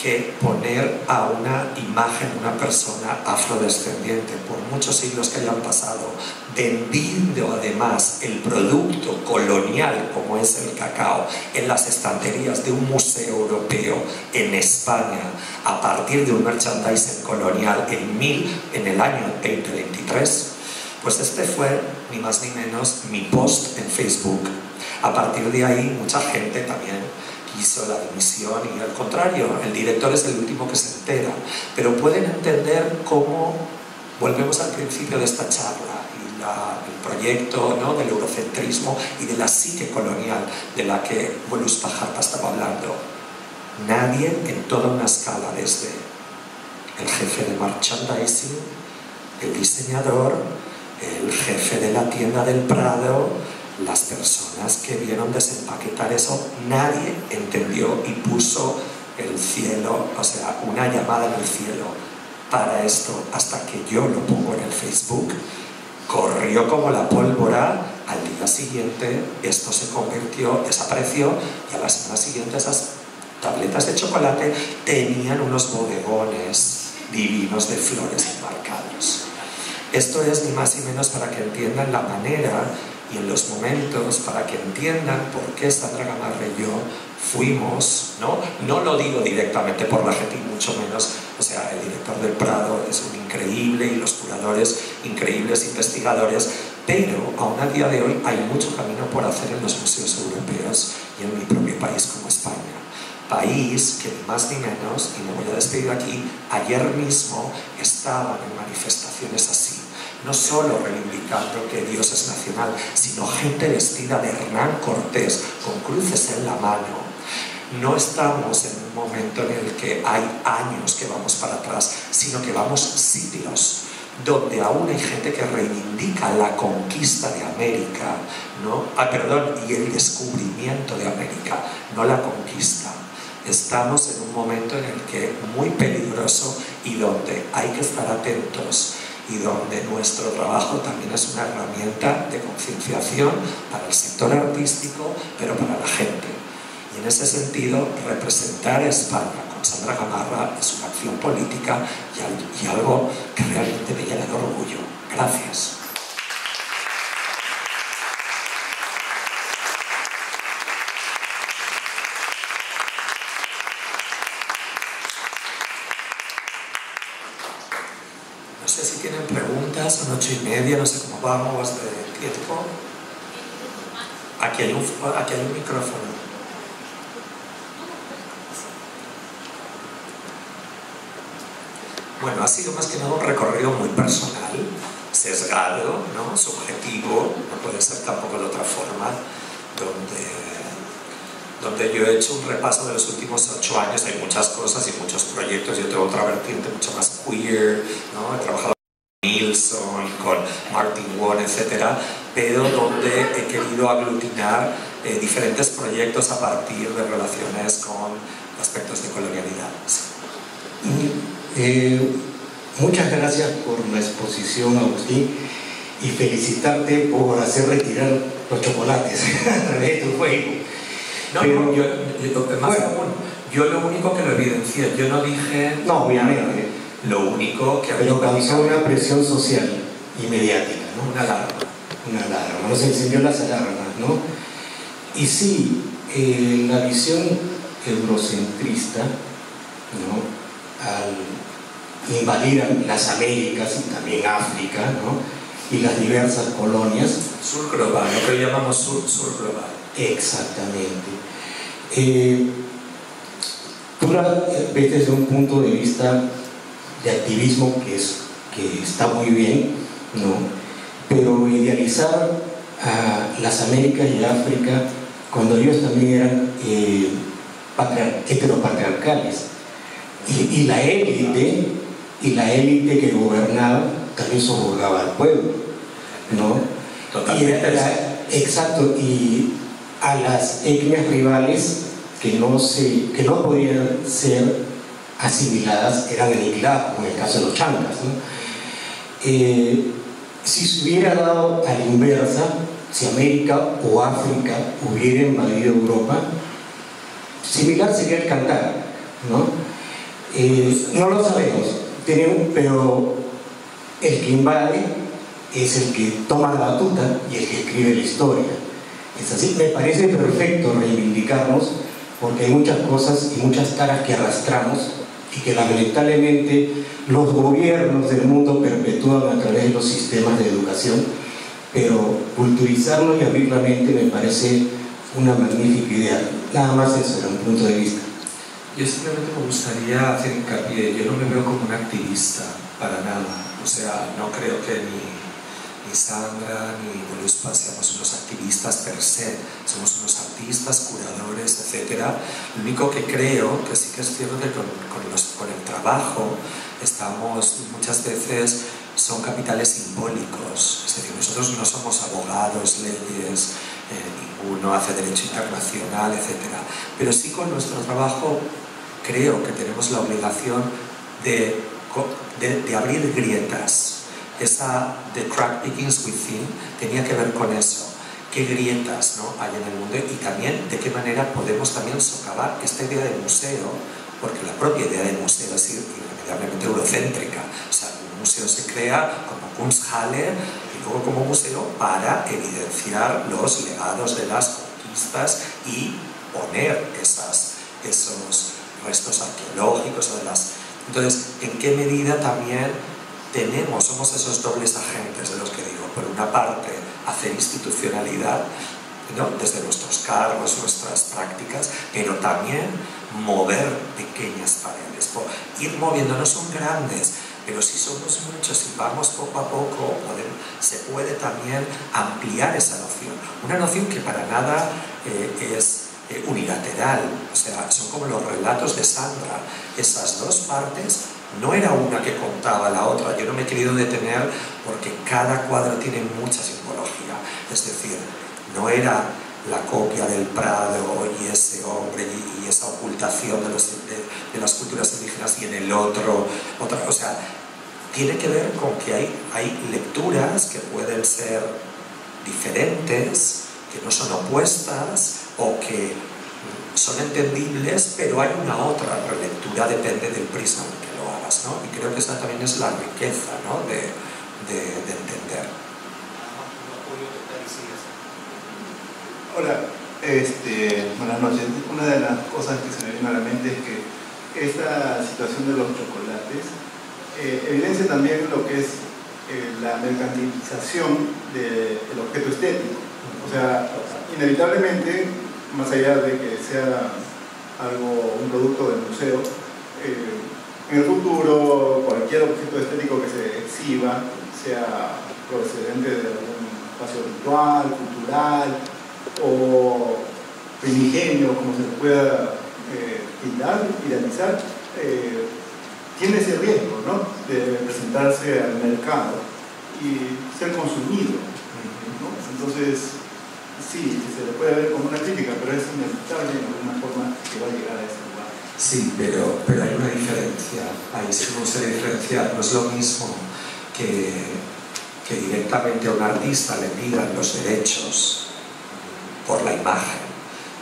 que poner a una imagen, una persona afrodescendiente, por muchos siglos que hayan pasado, vendiendo además el producto colonial como es el cacao en las estanterías de un museo europeo en España a partir de un merchandising colonial en el año 2023, pues este fue ni más ni menos mi post en Facebook. A partir de ahí mucha gente también quiso la dimisión y al contrario, el director es el último que se entera, pero pueden entender cómo volvemos al principio de esta charla y el proyecto, ¿no?, del eurocentrismo y de la psique colonial de la que Buelus Pajarta estaba hablando. Nadie en toda una escala desde el jefe de merchandising, el diseñador, el jefe de la tienda del Prado, las personas que vieron desempaquetar eso. Nadie entendió y puso el cielo, o sea, una llamada en el cielo para esto, hasta que yo lo pongo en el Facebook. Corrió como la pólvora. Al día siguiente esto se convirtió, desapareció, y a la semana siguiente esas tabletas de chocolate tenían unos bodegones divinos de flores enmarcados. Esto es ni más ni menos para que entiendan la manera y en los momentos, para que entiendan por qué Sandra Gamarra y yo fuimos, no lo digo directamente por la gente y mucho menos, o sea, el director del Prado es un increíble y los curadores increíbles investigadores, pero aún a día de hoy hay mucho camino por hacer en los museos europeos y en mi propio país como España. País que ni más ni menos, y me voy a despedir aquí, ayer mismo estaban en manifestaciones así, no solo reivindicando que Dios es nacional, sino gente vestida de Hernán Cortés, con cruces en la mano. No estamos en un momento en el que hay años que vamos para atrás, sino que vamos siglos, donde aún hay gente que reivindica la conquista de América, y el descubrimiento de América, no la conquista. Estamos en un momento en el que muy peligroso y donde hay que estar atentos y donde nuestro trabajo también es una herramienta de concienciación para el sector artístico, pero para la gente. Y en ese sentido, representar a España con Sandra Gamarra es una acción política y algo que realmente me llena de orgullo. Gracias. No sé si tienen preguntas, son 8:30, no sé cómo vamos de tiempo. Aquí hay un micrófono. Bueno, ha sido más que nada un recorrido muy personal, sesgado, subjetivo, no puede ser tampoco de otra forma, donde yo he hecho un repaso de los últimos 8 años. Hay muchas cosas y muchos proyectos. Yo tengo otra vertiente mucho más queer, he trabajado con Nilsson, con Martin Wong, etc., pero donde he querido aglutinar diferentes proyectos a partir de relaciones con aspectos de colonialidad. Muchas gracias por la exposición, Agustín, y felicitarte por hacer retirar los chocolates de tu Facebook. Yo lo único que lo evidencié, yo no dije... No, obviamente. Lo único que... Pero causó una presión social y mediática, ¿no? Una alarma. Una alarma, nos encendió las alarmas, ¿no? Y sí, la visión eurocentrista, al invadir las Américas y también África, y las diversas colonias. Sur global, lo que llamamos sur global. Exactamente. Tú la ves desde un punto de vista de activismo que está muy bien, pero idealizar a las Américas y África cuando ellos también eran heteropatriarcales, y la élite que gobernaba también subjugaba al pueblo, Totalmente. Exacto, y a las etnias rivales que no podían ser asimiladas eran aniquiladas, como en el caso de los chancas, si se hubiera dado a la inversa, si América o África hubiera invadido Europa, similar sería el cantar, no lo sabemos, pero el que invade es el que toma la batuta y el que escribe la historia. Es así, me parece perfecto reivindicarnos, porque hay muchas cosas y muchas caras que arrastramos y que lamentablemente los gobiernos del mundo perpetúan a través de los sistemas de educación, pero culturizarnos y abrir la mente me parece una magnífica idea. Nada más eso era un punto de vista. Yo simplemente me gustaría hacer hincapié, yo no me veo como un activista, para nada. O sea, no creo que ni Sandra ni Voluspa seamos unos activistas per se, somos unos artistas, curadores, etc. Lo único que creo que sí que es cierto que con el trabajo estamos muchas veces, son capitales simbólicos, es decir, nosotros no somos abogados, leyes, ninguno hace derecho internacional, etc. Pero sí con nuestro trabajo creo que tenemos la obligación de abrir grietas. Esa The Crack Begins Within tenía que ver con eso. ¿Qué grietas, ¿no?, hay en el mundo? Y también de qué manera podemos también socavar esta idea de museo, porque la propia idea de museo es irremediablemente eurocéntrica. O sea, un museo se crea como Kunsthalle y luego como museo para evidenciar los legados de las conquistas y poner esos restos arqueológicos o de las... Entonces, ¿en qué medida también somos esos dobles agentes de los que digo? Por una parte, hacer institucionalidad, ¿no?, desde nuestros cargos, nuestras prácticas, pero también mover pequeñas paredes, ir moviendo, no son grandes, pero si somos muchos y vamos poco a poco, se puede también ampliar esa noción. Una noción que para nada es unilateral, o sea, son como los relatos de Sandra. Esas dos partes, no era una que contaba la otra. Yo no me he querido detener porque cada cuadro tiene mucha simbología. Es decir, no era la copia del Prado y ese hombre y esa ocultación de las culturas indígenas y en el otro, otra. O sea, tiene que ver con que hay lecturas que pueden ser diferentes, que no son opuestas o que son entendibles, pero hay una otra relectura, depende del prisma en que lo hagas, ¿no? Y creo que esa también es la riqueza, ¿no?, de entender. Hola, buenas noches. Una de las cosas que se me vino a la mente es que esta situación de los chocolates evidencia también lo que es la mercantilización del objeto estético. O sea, inevitablemente, más allá de que sea un producto del museo, en el futuro cualquier objeto estético que se exhiba, sea procedente de algún espacio ritual, cultural o primigenio, como se le pueda tildar, idealizar, tiene ese riesgo, ¿no?, de presentarse al mercado y ser consumido, ¿no? Entonces, sí, se le puede ver como una crítica, pero es inevitable en alguna forma que va a llegar a ese lugar. Sí, pero hay una diferencia. Ahí sí que me gustaría diferenciar. No es lo mismo que directamente a un artista le pidan los derechos por la imagen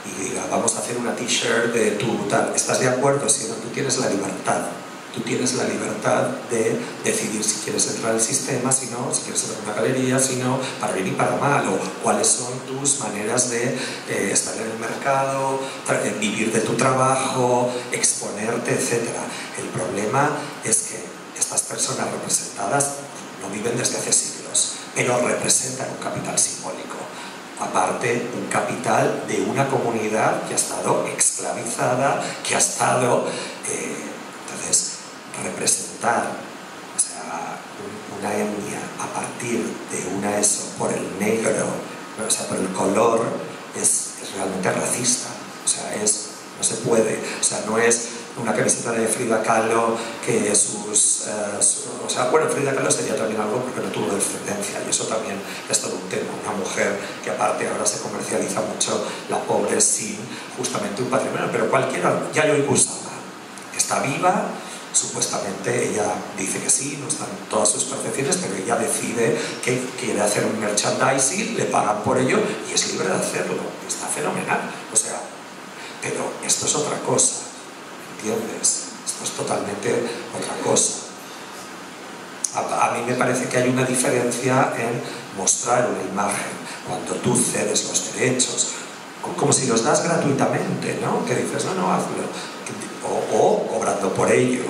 y diga, vamos a hacer una t-shirt de tu tal. ¿Estás de acuerdo? Si no, tú tienes la libertad. Tú tienes la libertad de decidir si quieres entrar al sistema, si no, si quieres entrar en una galería, si no, para bien y para mal, o cuáles son tus maneras de estar en el mercado, vivir de tu trabajo, exponerte, etc. El problema es que estas personas representadas no viven desde hace siglos, pero representan un capital simbólico. Aparte, un capital de una comunidad que ha estado esclavizada, que ha estado... entonces, representar, o sea, una etnia a partir de eso por el negro, o sea, por el color, es realmente racista. O sea, no se puede. O sea, no es una camiseta de Frida Kahlo que o sea, bueno, Frida Kahlo sería también algo porque no tuvo descendencia y eso también es todo un tema. Una mujer que aparte ahora se comercializa mucho, la pobre, sin justamente un patrimonio, pero cualquiera, Yayoi Kusama, que está viva. Supuestamente ella dice que sí, no están todas sus percepciones, pero ella decide que quiere hacer un merchandising, le pagan por ello y es libre de hacerlo, está fenomenal. O sea, pero esto es otra cosa, ¿entiendes? Esto es totalmente otra cosa. A mí me parece que hay una diferencia en mostrar una imagen cuando tú cedes los derechos, como si los das gratuitamente, ¿no? Que dices, no, hazlo, o cobrando por ello,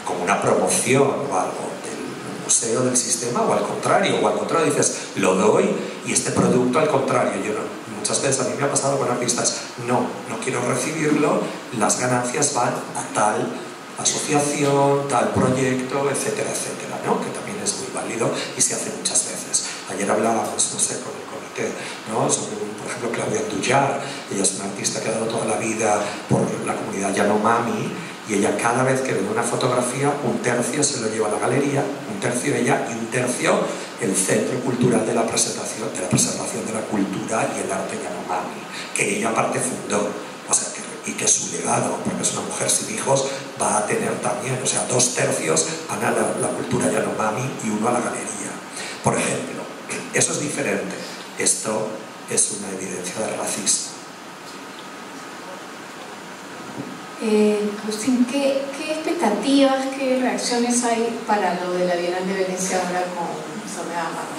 como una promoción o algo del museo, del sistema, o al contrario dices, lo doy y este producto al contrario, muchas veces a mí me ha pasado con artistas, no quiero recibirlo, las ganancias van a tal asociación, tal proyecto, etcétera, etcétera, ¿no? Que también es muy válido y se hace muchas veces. Ayer hablábamos, no sé, con el comité, ¿no? Sobre, por ejemplo, Claudia Dullar. Ella es una artista que ha dado toda la vida por la comunidad Yanomami, y ella cada vez que ve una fotografía, un tercio se lo lleva a la galería, un tercio ella y un tercio el Centro Cultural de la Preservación de la Cultura y el Arte Yanomami, que ella aparte fundó, o sea, y que su legado, porque es una mujer sin hijos, va a tener también, o sea, 2 tercios van a la cultura Yanomami y 1 a la galería. Por ejemplo, eso es diferente. Esto es una evidencia de racismo. Agustín, ¿qué expectativas, qué reacciones hay para lo de la Bienal de Venecia ahora con Soledad Gamarra?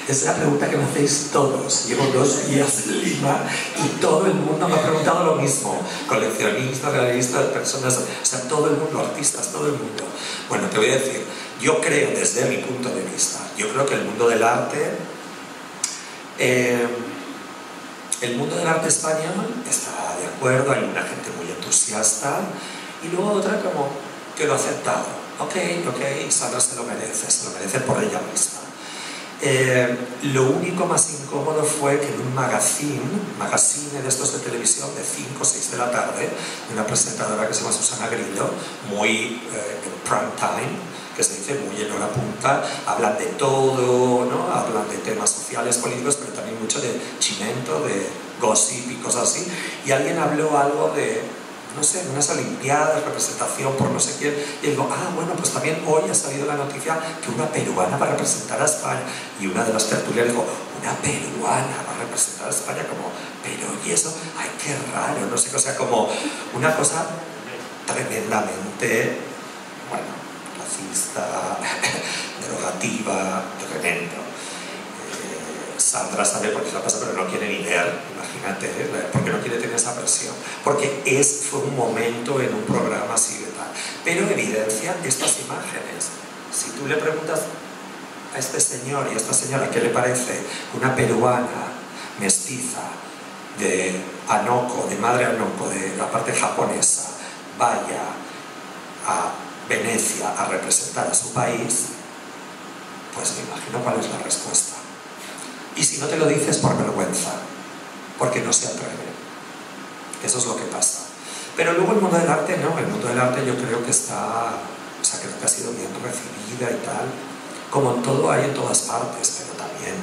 Es la pregunta que me hacéis todos. Llevo 2 días en Lima y todo el mundo me ha preguntado lo mismo. Coleccionistas, galeristas, personas, o sea, todo el mundo, artistas, todo el mundo. Bueno, te voy a decir, yo creo, desde mi punto de vista, yo creo que el mundo del arte español está de acuerdo, hay una gente muy entusiasta, y luego otra como que lo ha aceptado. Ok, Sandra se lo merece por ella misma. Lo único más incómodo fue que en un magazine de estos de televisión de 5 o 6 de la tarde, una presentadora que se llama Susana Grillo, muy prime time, que se dice muy en hora punta, hablan de todo, ¿no? Hablan de temas sociales, políticos, pero también mucho de chimento, de gossip y cosas así, y alguien habló algo de, no sé, unas olimpiadas, representación por no sé quién, y digo, bueno, pues también hoy ha salido la noticia que una peruana va a representar a España, y una de las tertulias dijo, una peruana va a representar a España, como, pero y eso, ay, qué raro, no sé, o sea, como una cosa tremendamente, bueno, racista, derogativa, tremendo. Sandra sabe por qué la pasa, pero no quiere ni ver, imagínate, porque no quiere tener esa presión, porque fue un momento en un programa así de tal, pero evidencia estas imágenes. Si tú le preguntas a este señor y a esta señora qué le parece una peruana mestiza de Anoco, de madre Anoco, de la parte japonesa, vaya a Venecia a representar a su país, pues me imagino cuál es la respuesta. Y si no te lo dices por vergüenza, porque no se atreve. Eso es lo que pasa. Pero luego el mundo del arte, no, el mundo del arte yo creo que está, o sea, creo que ha sido bien recibida y tal, como en todo hay en todas partes, pero también,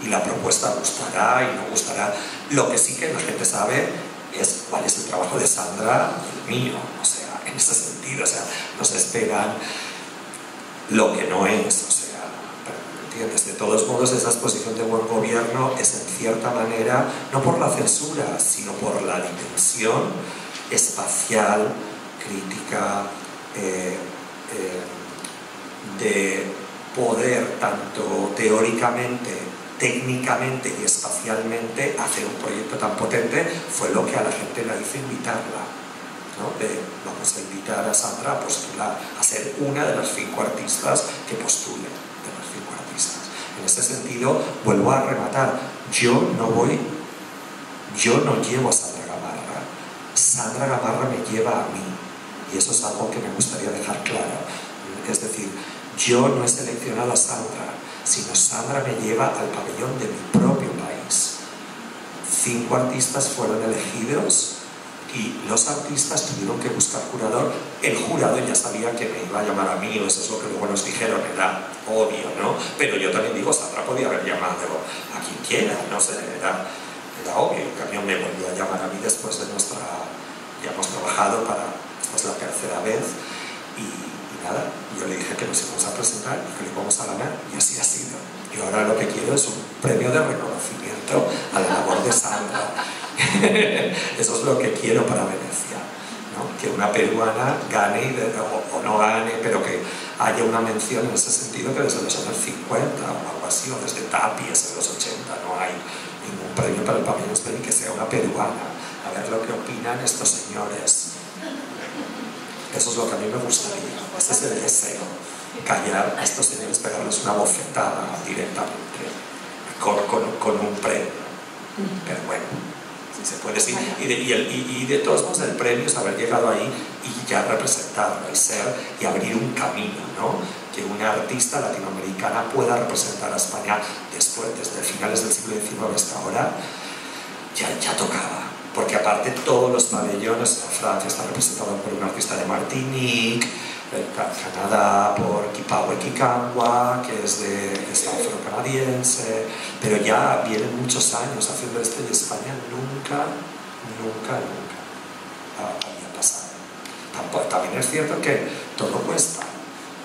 y la propuesta gustará y no gustará. Lo que sí que la gente sabe es cuál es el trabajo de Sandra y el mío, o sea, en ese sentido, o sea, nos esperan lo que no es, o sea, ¿entiendes? De todos modos, esa exposición de buen gobierno es en cierta manera, no por la censura, sino por la dimensión espacial, crítica, de poder tanto teóricamente, técnicamente y espacialmente hacer un proyecto tan potente, fue lo que a la gente la hizo invitarla, ¿no? Vamos a invitar a Sandra a postular, a ser una de las 5 artistas que postulen, de las 5 artistas. En ese sentido, vuelvo a rematar, yo no llevo a Sandra Gamarra, Sandra Gamarra me lleva a mí, y eso es algo que me gustaría dejar claro. Es decir, yo no he seleccionado a Sandra, sino Sandra me lleva al pabellón de mi propio país. 5 artistas fueron elegidos y los artistas tuvieron que buscar jurador. El jurado ya sabía que me iba a llamar a mí, o eso es lo que luego nos dijeron, era obvio, ¿no? Pero yo también digo, Sandra podía haber llamado a quien quiera, no sé, era obvio. En cambio me volvió a llamar a mí después de ya hemos trabajado esta es la 3ª vez, y nada, yo le dije que nos íbamos a presentar y que le íbamos a ganar, y así ha sido. Y ahora lo que quiero es un premio de reconocimiento a la labor de Sandra. Eso es lo que quiero para Venecia, ¿no? Que una peruana gane o no gane, pero que haya una mención en ese sentido, que desde los años 50 o algo así, o desde Tapies en los 80 no hay ningún premio para el pabellón español que sea una peruana. A ver lo que opinan estos señores. Eso es lo que a mí me gustaría, ese es el deseo, callar a estos señores, pegarles una bofetada directamente con un premio. Pero bueno, Se puede, sí. Y de todos modos el premio es haber llegado ahí y ya representarlo, el ser y abrir un camino, ¿no? Que una artista latinoamericana pueda representar a España después, desde finales del siglo XIX hasta ahora, ya tocaba. Porque aparte todos los pabellones, Francia está representado por un artista de Martinique, Canadá por Kipawe Kikangwa, que es afro-canadiense, pero ya vienen muchos años haciendo esto y España nunca había pasado. También es cierto que todo cuesta,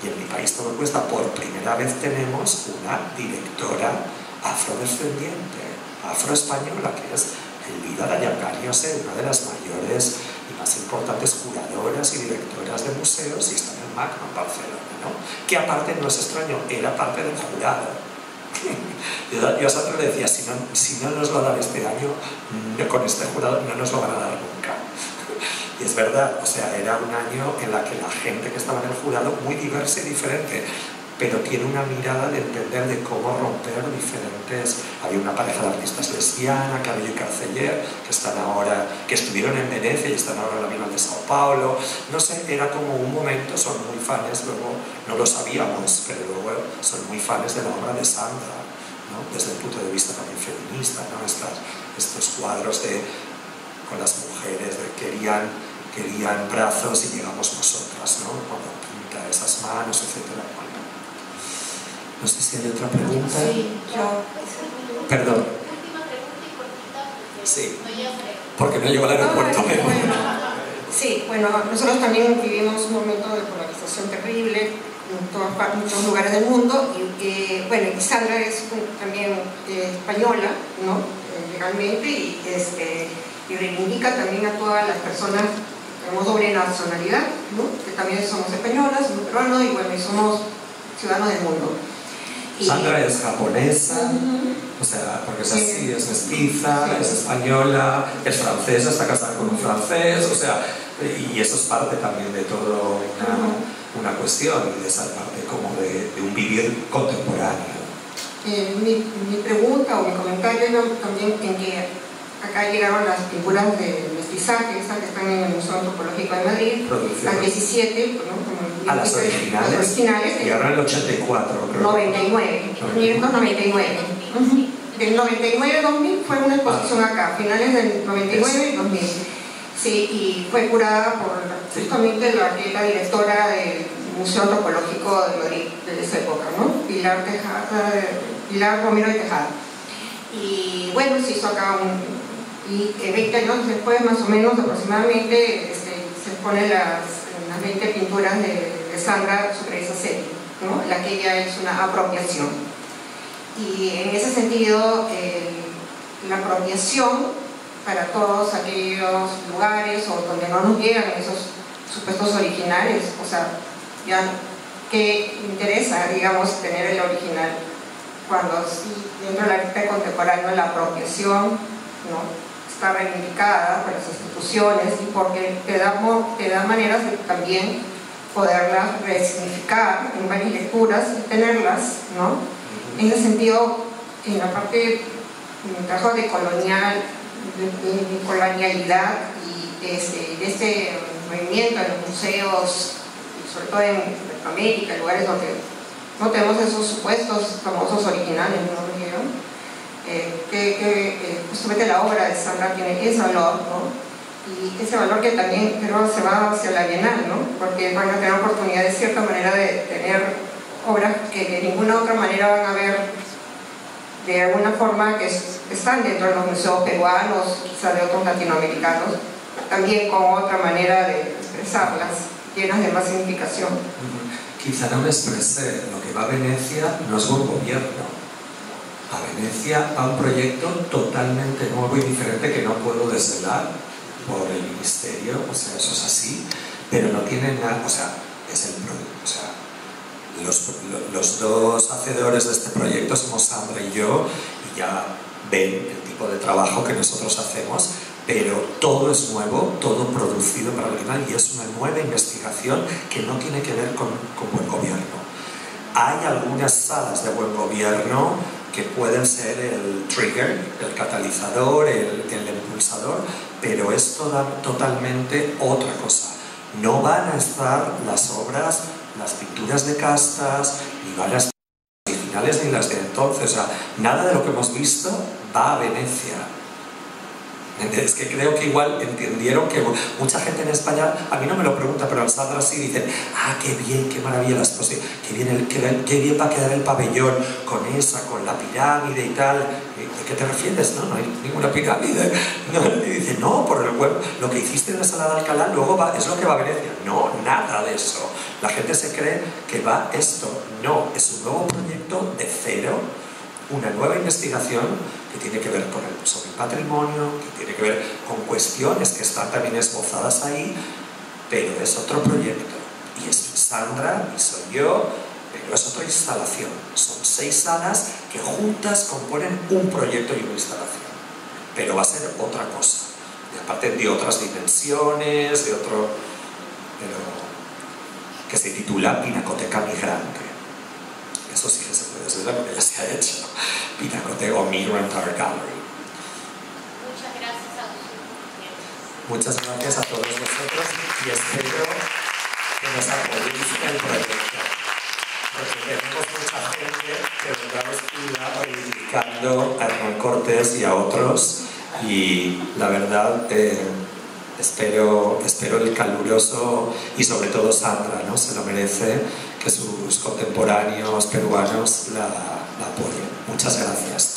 y en mi país todo cuesta. Por primera vez tenemos una directora afrodescendiente, afroespañola, que es Elvira Dayangariose, una de las mayores y más importantes curadoras y directoras de museos, y está en el MACMA en Barcelona, ¿no? Que aparte no es extraño, era parte del jurado. Yo a Sandra le decía, si no nos lo dan este año, con este jurado no nos lo van a dar nunca. Y es verdad, o sea, era un año en la que la gente que estaba en el jurado, muy diversa y diferente, pero tiene una mirada de entender de cómo romper diferentes... Había una pareja de artistas lesbiana, Cabello y Carceller, que estuvieron en Venecia y están ahora en la Bienal de Sao Paulo. No sé, era como un momento, son muy fans, luego no lo sabíamos, pero luego son muy fans de la obra de Sandra, ¿no? Desde el punto de vista también feminista, ¿no? Estos cuadros con las mujeres, querían brazos y llegamos nosotras, ¿no? Cuando pinta esas manos, etc. No sé si hay otra pregunta. Sí, yo. Perdón. Última pregunta y cortita, porque sí. no llego. Porque no llego al aeropuerto. Sí, bueno, nosotros también vivimos un momento de polarización terrible en muchos lugares del mundo. Y bueno, Sandra es también española, ¿no? Legalmente, y reivindica también a todas las personas que tenemos doble nacionalidad, ¿no? Que también somos españolas, somos peruanos y bueno, y somos ciudadanos del mundo. Sandra es japonesa, o sea, porque es así, es mestiza, es española, es francesa, está casada con un francés, o sea, y eso es parte también de todo una cuestión, y de esa parte como de un vivir contemporáneo. Mi pregunta o mi comentario también en que acá llegaron las pinturas de mestizaje, esas que están en el Museo Antropológico de Madrid, las 17, ¿no? Las originales, y ahora en el 84, creo. 99, 1999. Del 99-2000 fue una exposición acá, finales del 99 y 2000. Sí, y fue curada por justamente la que era directora del Museo Antropológico de Madrid de esa época, ¿no? Pilar Romero de Tejada. Y bueno, se hizo acá y 20 años después, más o menos aproximadamente, se exponen las 20 pinturas de Sandra sobre esa serie, ¿no? La que ella es una apropiación. Y en ese sentido, la apropiación para todos aquellos lugares o donde no nos llegan esos supuestos originales, o sea, ya que interesa, digamos, tener el original, cuando dentro del arte contemporáneo la apropiación, ¿no? Está reivindicada por las instituciones y porque te da maneras de también poderlas resignificar en varias lecturas y tenerlas, ¿no? En ese sentido, en la parte, en el trabajo de colonialidad y de este movimiento en los museos, sobre todo en América, lugares donde no tenemos esos supuestos famosos originales, ¿no? Justamente la obra de Sandra tiene ese valor, ¿no? Y ese valor que también creo se va hacia la Bienal, ¿no? Porque van a tener oportunidad de cierta manera de tener obras que de ninguna otra manera van a ver de alguna forma que están dentro de los museos peruanos, quizá de otros latinoamericanos, también con otra manera de expresarlas, llenas de más significación. Quizá no me expresé, lo que va a Venecia no es buen gobierno. A Venecia va un proyecto totalmente nuevo y diferente que no puedo desvelar por el ministerio, o sea, eso es así, pero no tiene nada, o sea, es el producto, o sea, los dos hacedores de este proyecto somos Sandra y yo, y ya ven el tipo de trabajo que nosotros hacemos, pero todo es nuevo, todo producido para la Bienal y es una nueva investigación que no tiene que ver con buen gobierno. Hay algunas salas de buen gobierno que pueden ser el trigger, el catalizador, el impulsador, pero es totalmente otra cosa. No van a estar las obras, las pinturas de castas, ni van a estar las originales ni las de entonces. O sea, nada de lo que hemos visto va a Venecia. Es que creo que igual entendieron que mucha gente en España, a mí no me lo pregunta, pero en Sandra sí dicen, ah, qué bien, qué maravilla las cosas, qué bien va a quedar el pabellón con la pirámide y tal. ¿De qué te refieres? No hay ninguna pirámide. No, y dice, no, por el web, lo que hiciste en la sala de Alcalá luego es lo que va a Venecia. No, nada de eso. La gente se cree que va esto. No, es un nuevo proyecto de cero, una nueva investigación que tiene que ver sobre el patrimonio, que tiene que ver con cuestiones que están también esbozadas ahí, pero es otro proyecto. Y es Sandra, y soy yo, pero es otra instalación. Son 6 salas que juntas componen un proyecto y una instalación. Pero va a ser otra cosa. Y aparte de otras dimensiones, pero que se titula Pinacoteca Migrante. Eso sí que se puede decir porque ya se ha hecho. Pinacoteca o Migrant Art Gallery. Muchas gracias a todos. Muchas gracias a todos vosotros y espero que nos apoyéis en el proyecto. Porque tenemos mucha gente que vendrá vestida reivindicando a Hernán Cortés y a otros, y la verdad espero el caluroso, y sobre todo Sandra, ¿no? Se lo merece, que sus contemporáneos peruanos la apoyen. Muchas gracias.